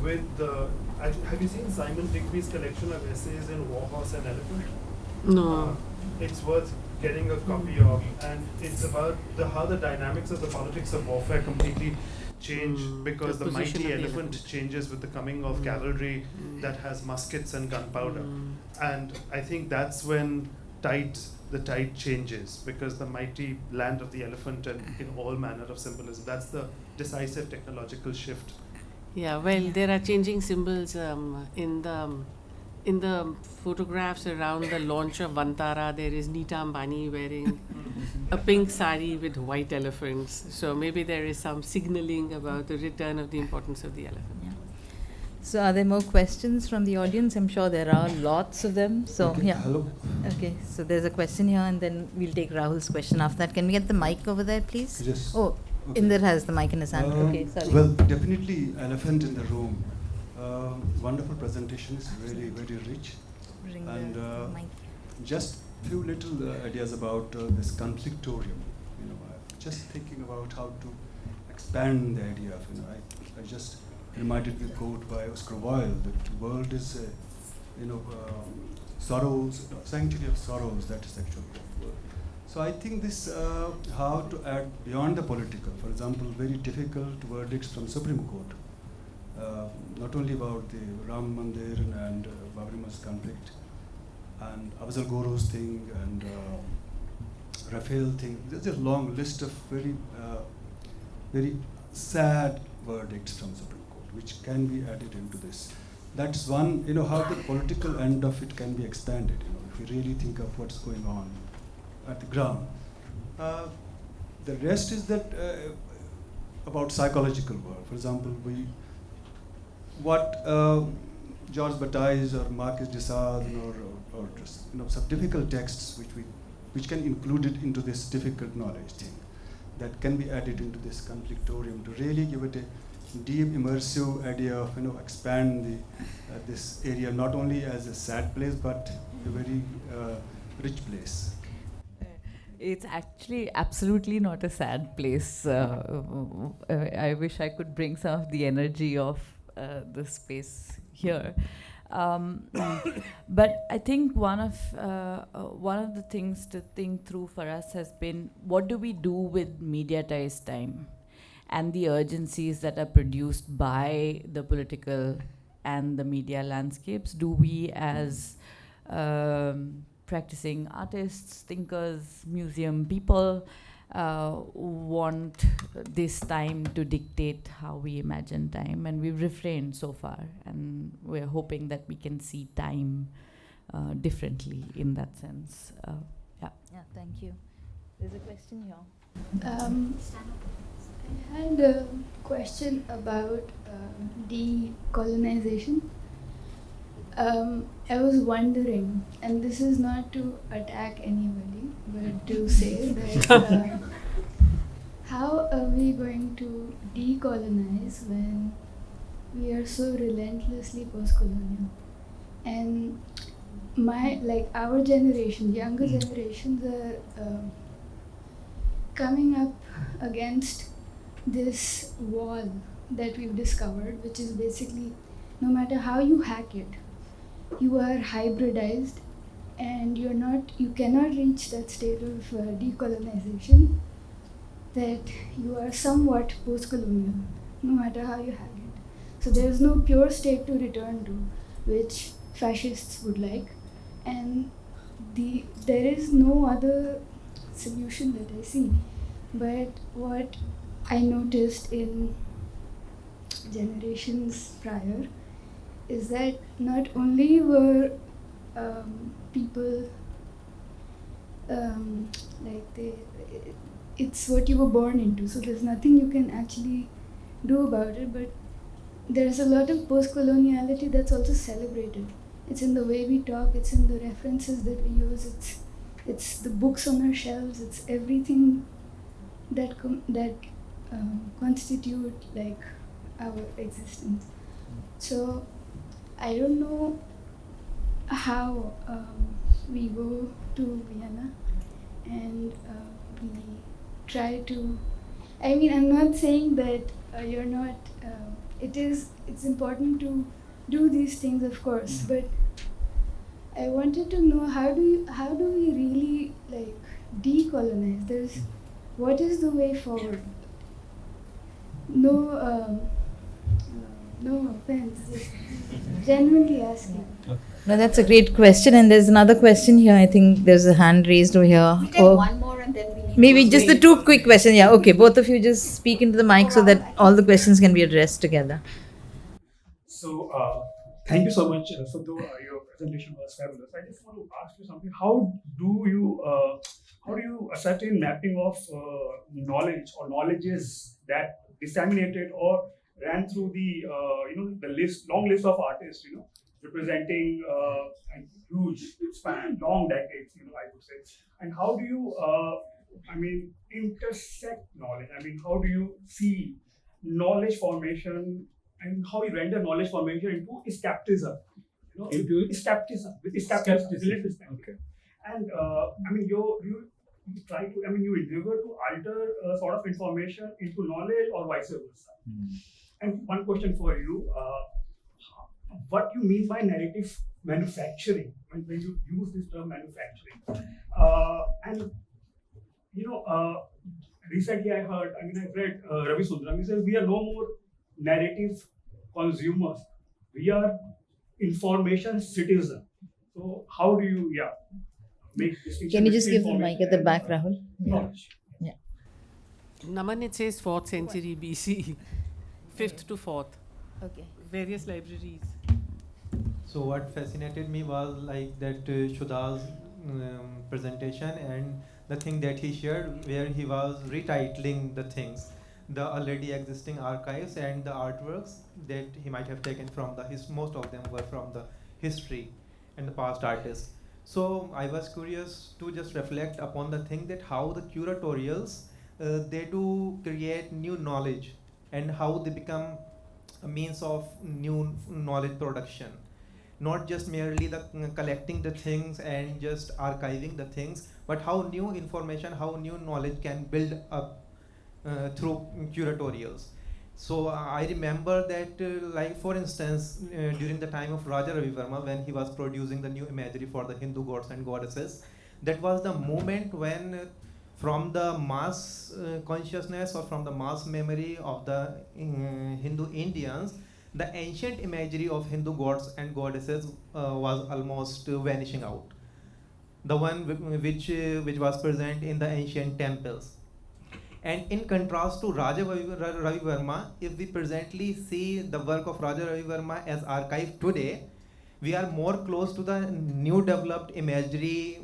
with the... have you seen Simon Digby's collection of essays in War Horse and Elephant? No. It's worth getting a copy of. And it's about how the dynamics of the politics of warfare completely change because the mighty elephant changes with the coming of cavalry that has muskets and gunpowder. And I think that's when the tide changes, because the mighty land of the elephant and in all manner of symbolism, that's the decisive technological shift. Yeah, well, there are changing symbols in the photographs around the launch of Vantara. There is Nita Ambani wearing a pink sari with white elephants. So maybe there is some signaling about the return of the importance of the elephant. Yeah. So are there more questions from the audience? I'm sure there are lots of them. So okay, yeah. Hello. Okay, so there's a question here, and then we'll take Rahul's question after that. Can we get the mic over there, please? Yes. Oh, okay. Inder has the mic in his hand. Okay, sorry. Well, definitely elephant in the room. Wonderful presentations, really very rich. Bring and the mic. Just few little ideas about this conflictorium. Just thinking about how to expand the idea of, I just reminded me a quote by Oscar Wilde that the world is sorrows, sanctuary of sorrows, that is actually the word. So I think this, how to add beyond the political, for example, very difficult verdicts from Supreme Court, not only about the Ram Mandir and Babri Masjid conflict, and Afzal Goro's thing, and Rafael thing. There's a long list of very sad verdicts from Supreme Court, which can be added into this. That's one, how the political end of it can be expanded, if you really think of what's going on at the ground. The rest is that about psychological work. For example, what George Bataille or Marquis de Sade or just, some difficult texts which can include it into this difficult knowledge thing that can be added into this conflictorium to really give it a deep immersive idea of expand this area not only as a sad place but a very rich place. It's actually absolutely not a sad place. I wish I could bring some of the energy of the space here. But I think one of the things to think through for us has been, what do we do with mediatized time and the urgencies that are produced by the political and the media landscapes? Do we as practicing artists, thinkers, museum people want this time to dictate how we imagine time? And we've refrained so far, and we're hoping that we can see time differently in that sense. Yeah, thank you. There's a question here. I had a question about decolonization. I was wondering, and this is not to attack anybody, but to say that how are we going to decolonize when we are so relentlessly post-colonial? And our generation, younger generations are coming up against this wall that we've discovered, which is basically no matter how you hack it, you are hybridized, and you cannot reach that state of decolonization, that you are somewhat post-colonial, no matter how you hack it. So there is no pure state to return to, which fascists would like, and there is no other solution that I see. But what I noticed in generations prior is that not only were people it's what you were born into, so there's nothing you can actually do about it, but there's a lot of post-coloniality that's also celebrated. It's in the way we talk, it's in the references that we use, it's the books on our shelves, it's everything that constitute like our existence. So I don't know how we go to Vienna and we try to. I mean, I'm not saying that you're not. It's important to do these things, of course, but I wanted to know how do we really like decolonize? What is the way forward? No offense, just genuinely asking. No, that's a great question, and there's another question here. I think there's a hand raised over here. We take one more and then we need Maybe just the two quick questions. Yeah, okay. Both of you just speak into the mic so that all the questions can be addressed together. So, thank you so much, Sudhu. Your presentation was fabulous. I just want to ask you something. How do you ascertain mapping of knowledge or knowledges that disseminated or ran through the long list of artists, representing a huge span, long decades, I would say. And how do you, intersect knowledge? How do you see knowledge formation and how you render knowledge formation into escapism? Into escapism, with escapism. Okay. And you try to, you endeavor to alter sort of information into knowledge or vice versa. And one question for you, what you mean by narrative manufacturing when you use this term manufacturing? Recently I heard, I read Ravi Sundaram, he says we are no more narrative consumers, we are information citizens. So how do you, make distinction? Can you just give the mic at the back, Rahul? Knowledge. Yeah. Naman, it says 4th century BC, 5th to 4th. Okay. Various libraries. So what fascinated me was like that Shuddha's presentation and the thing that he shared where he was retitling the things, the already existing archives and the artworks that he might have taken from most of them were from the history and the past artists. So I was curious to just reflect upon the thing that how the curatorials, they do create new knowledge and how they become a means of new knowledge production. Not just merely the collecting the things and just archiving the things, but how new information, how new knowledge can build up through curatorials. So I remember that, like for instance, during the time of Raja Ravi Verma, when he was producing the new imagery for the Hindu gods and goddesses, that was the moment when from the mass consciousness or from the mass memory of the Hindu Indians, the ancient imagery of Hindu gods and goddesses was almost vanishing out. The one which was present in the ancient temples. And in contrast to Raja Ravi Verma, if we presently see the work of Raja Ravi Verma as archived today, we are more close to the new developed imagery.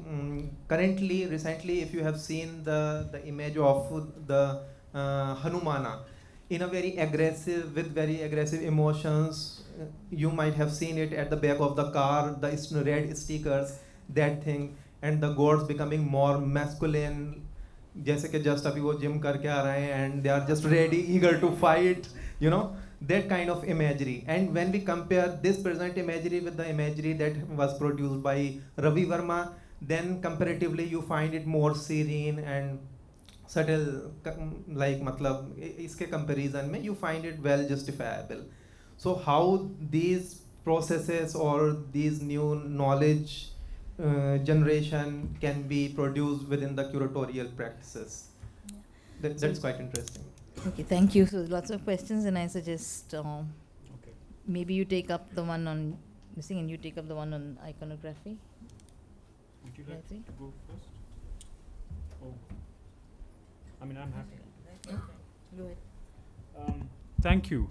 Recently, if you have seen the image of the Hanumana, in a very aggressive, with very aggressive emotions, you might have seen it at the back of the car, the red stickers, that thing, and the gods becoming more masculine, जैसे कि just अभी वो gym करके आ रहे हैं and they are just ready, eager to fight, you know, that kind of imagery. And when we compare this present imagery with the imagery that was produced by Ravi Verma, then comparatively you find it more serene and subtle, like मतलब इसके comparison में you find it well justifiable. So how these processes or these new knowledge generation can be produced within the curatorial practices. That's quite interesting. Okay, thank you. So lots of questions, and I suggest maybe you take up the one on missing, and you take up the one on iconography. Would you like to go first? Oh, I mean, I'm happy. Okay. Go ahead. Thank you.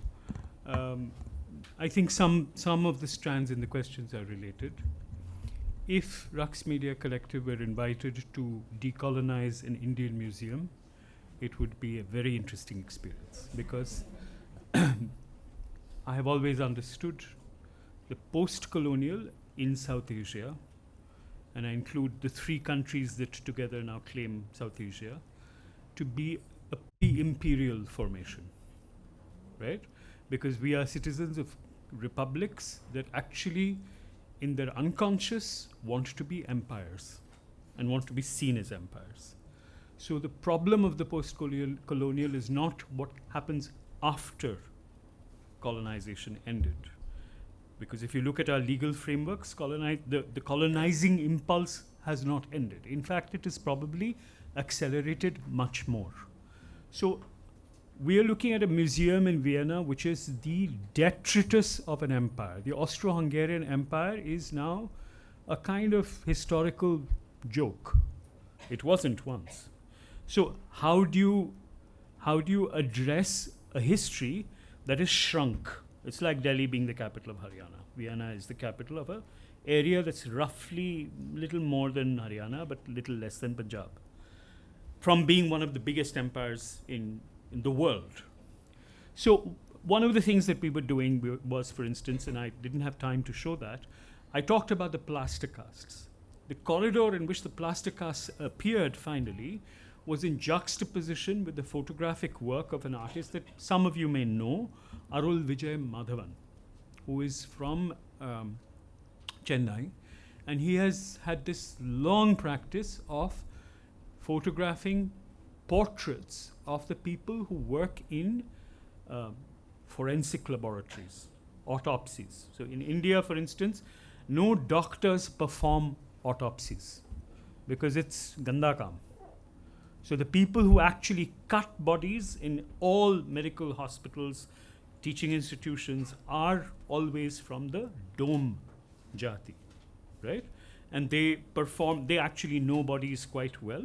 I think some of the strands in the questions are related. If Rux Media Collective were invited to decolonize an Indian museum, it would be a very interesting experience, because I have always understood the post-colonial in South Asia, and I include the 3 countries that together now claim South Asia, to be a pre-imperial formation, right? Because we are citizens of republics that actually, in their unconscious, want to be empires and want to be seen as empires. So the problem of the post-colonial is not what happens after colonization ended. Because if you look at our legal frameworks, the colonizing impulse has not ended. In fact, it is probably accelerated much more. So we are looking at a museum in Vienna which is the detritus of an empire. The Austro-Hungarian Empire is now a kind of historical joke. It wasn't once. So how do you address a history that is shrunk? It's like Delhi being the capital of Haryana. Vienna is the capital of an area that's roughly little more than Haryana, but little less than Punjab, from being one of the biggest empires in the world. So one of the things that we were doing was, for instance, and I didn't have time to show that, I talked about the plaster casts. The corridor in which the plaster casts appeared finally was in juxtaposition with the photographic work of an artist that some of you may know, Arul Vijay Madhavan, who is from Chennai, and he has had this long practice of photographing portraits of the people who work in forensic laboratories, autopsies. So in India, for instance, no doctors perform autopsies because it's ganda kaam. So the people who actually cut bodies in all medical hospitals, teaching institutions, are always from the Dome Jati, right? And they actually know bodies quite well.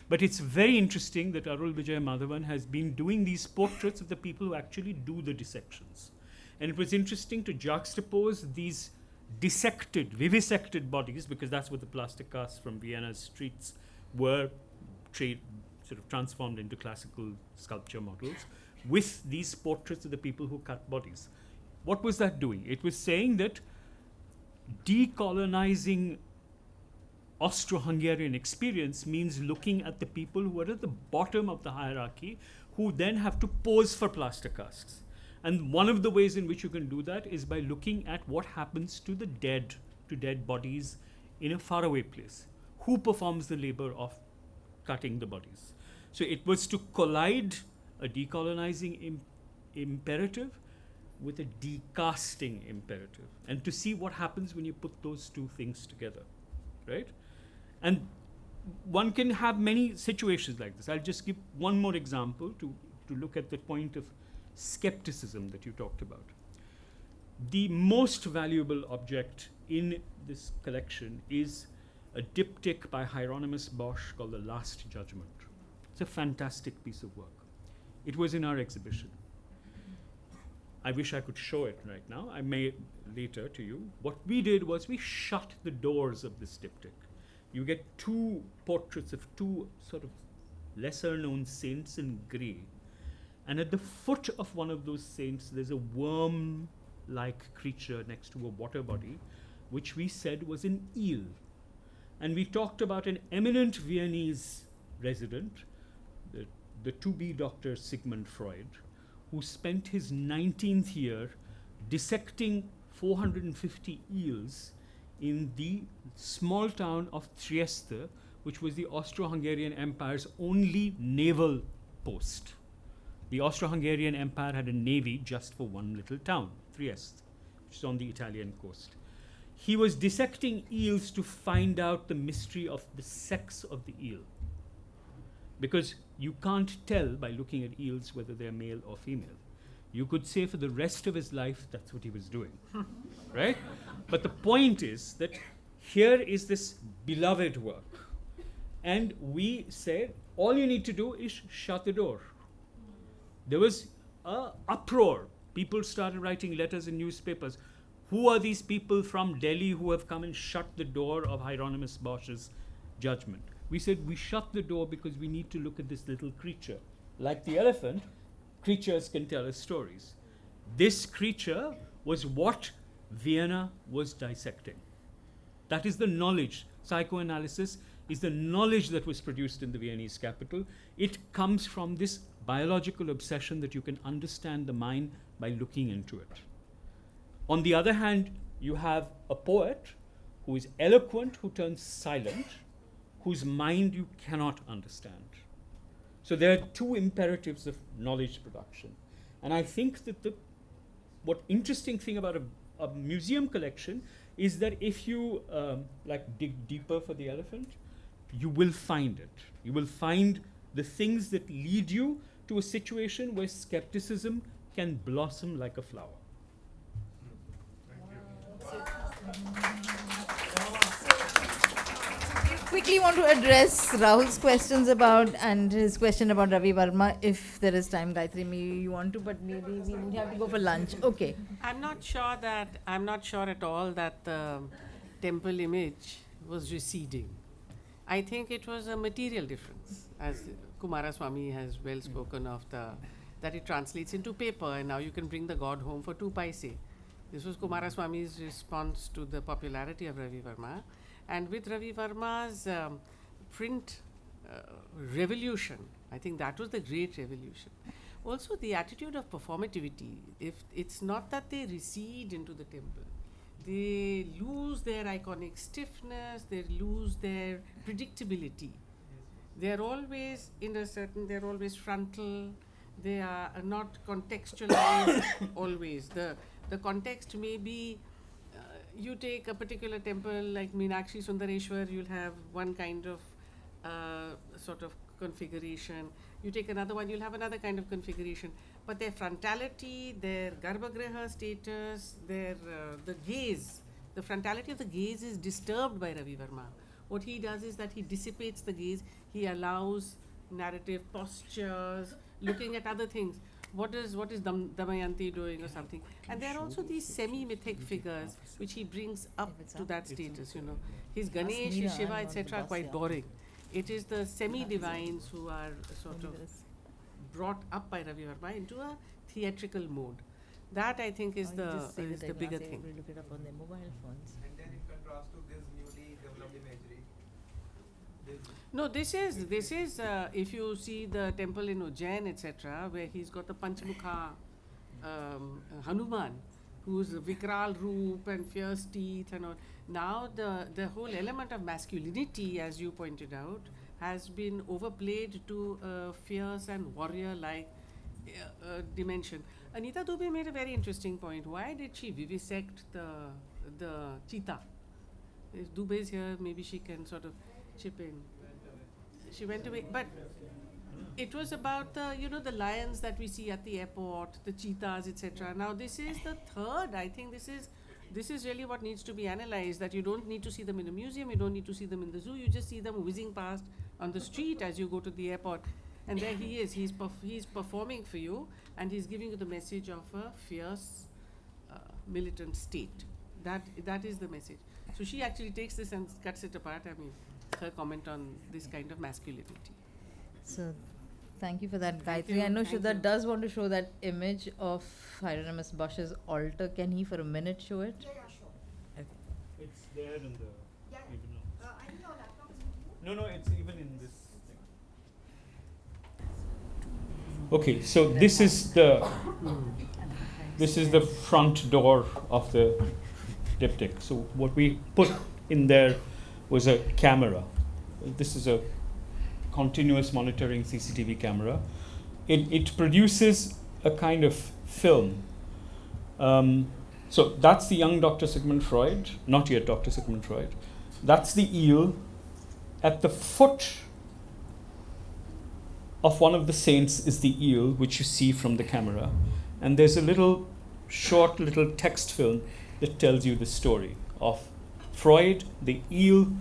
But it's very interesting that Arul Vijay Madhavan has been doing these portraits of the people who actually do the dissections. And it was interesting to juxtapose these vivisected bodies, because that's what the plastic casts from Vienna's streets were, sort of transformed into classical sculpture models, with these portraits of the people who cut bodies. What was that doing? It was saying that decolonizing Austro-Hungarian experience means looking at the people who are at the bottom of the hierarchy, who then have to pose for plaster casts. And one of the ways in which you can do that is by looking at what happens to the dead, to dead bodies in a faraway place. Who performs the labor of cutting the bodies? So it was to collide a decolonizing imperative with a decasting imperative, and to see what happens when you put those two things together, right? And one can have many situations like this. I'll just give one more example to look at the point of skepticism that you talked about. The most valuable object in this collection is a diptych by Hieronymus Bosch called The Last Judgment. It's a fantastic piece of work. It was in our exhibition. I wish I could show it right now. I may later to you. What we did was we shut the doors of this diptych. You get two portraits of two sort of lesser known saints in grey. And at the foot of one of those saints, there's a worm eel-like creature next to a water body, which we said was an eel. And we talked about an eminent Viennese resident, the to-be Dr. Sigmund Freud, who spent his 19th year dissecting 450 eels in the small town of Trieste, which was the Austro-Hungarian Empire's only naval post. The Austro-Hungarian Empire had a navy just for one little town, Trieste, which is on the Italian coast. He was dissecting eels to find out the mystery of the sex of the eel. Because you can't tell by looking at eels whether they're male or female. You could say for the rest of his life that's what he was doing, right? But the point is that here is this beloved work. And we said, all you need to do is shut the door. There was an uproar. People started writing letters in newspapers. Who are these people from Delhi who have come and shut the door of Hieronymus Bosch's judgment? We said, we shut the door because we need to look at this little creature. Like the elephant, creatures can tell us stories. This creature was what Vienna was dissecting. That is the knowledge. Psychoanalysis is the knowledge that was produced in the Viennese capital. It comes from this biological obsession that you can understand the mind by looking into it. On the other hand, you have a poet who is eloquent, who turns silent, whose mind you cannot understand. So there are two imperatives of knowledge production. And I think that what interesting thing about a museum collection is that if you dig deeper for the elephant, you will find it. You will find the things that lead you to a situation where skepticism can blossom like a flower. Quickly want to address Rahul's questions and his question about Ravi Verma. If there is time, Gayatri, maybe you want to, but maybe we would have to go for lunch. Okay. I'm not sure at all that the temple image was receding. I think it was a material difference, as Kumaraswamy has well spoken of, that it translates into paper, and now you can bring the god home for 2 paise. This was Kumaraswamy's response to the popularity of Ravi Verma. And with Ravi Verma's print revolution, I think that was the great revolution. Also, the attitude of performativity. If it's not that they recede into the temple, they lose their iconic stiffness, they lose their predictability. They're always they're always frontal, they are not contextualized always. The context may be, you take a particular temple like Meenakshi Sundareshwar, you'll have one kind of sort of configuration. You take another one, you'll have another kind of configuration. But their frontality, their Garbhagriha status, the gaze, the frontality of the gaze is disturbed by Ravi Verma. What he does is that he dissipates the gaze, he allows narrative postures, looking at other things. What is Damayanti doing or something? And there are also these semi-mythic figures which he brings up to that status, you know. His Ganesh, his Shiva, etc. are quite boring. It is the semi-divines who are sort of brought up by Ravi Verma into a theatrical mode. That, I think, is the bigger thing. Look it up on their mobile phones. And then in contrast to this newly developed imagery, no, this is if you see the temple in Ujjain, etc., where he's got the Panchmukha Hanuman, who's Vikral Roop and fierce teeth and all. Now the whole element of masculinity, as you pointed out, has been overplayed to a fierce and warrior-like dimension. Anita Dubey made a very interesting point. Why did she vivisect the cheetah? If Dubey's here, maybe she can sort of chip in. She went away, but it was about the lions that we see at the airport, the cheetahs, etc. Now this is the third. I think this is really what needs to be analyzed. That you don't need to see them in a museum, you don't need to see them in the zoo. You just see them whizzing past on the street as you go to the airport, and there he is. He's performing for you, and he's giving you the message of a fierce, militant state. That is the message. So she actually takes this and cuts it apart. I mean, her comment on this kind of masculinity. So, Thank you for that, Gayatri. I know Shuddha does want to show that image of Hieronymus Bosch's altar. Can he, for a minute, show it? Yeah, sure. Okay. It's there in the. Yeah. I think your laptop is with you. No, it's even in this thing. Okay, so this is the front door of the diptych. So what we put in there was a camera. This is a continuous monitoring CCTV camera. It produces a kind of film. So that's the young Dr. Sigmund Freud, not yet Dr. Sigmund Freud. That's the eel. At the foot of one of the saints is the eel, which you see from the camera. And there's a short text film that tells you the story of Freud, the eel,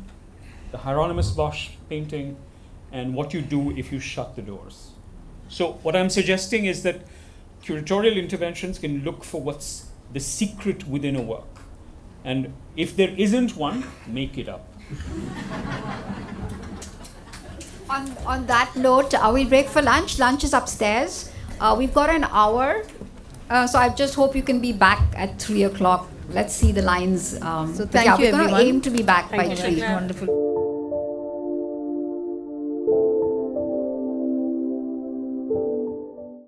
the Hieronymus Bosch painting, and what you do if you shut the doors. So what I'm suggesting is that curatorial interventions can look for what's the secret within a work. And if there isn't one, make it up. On that note, we'll break for lunch. Lunch is upstairs. We've got an hour. So I just hope you can be back at 3 o'clock. Let's see the lines. So thank you, we're everyone. going to aim to be back by 3. Wonderful.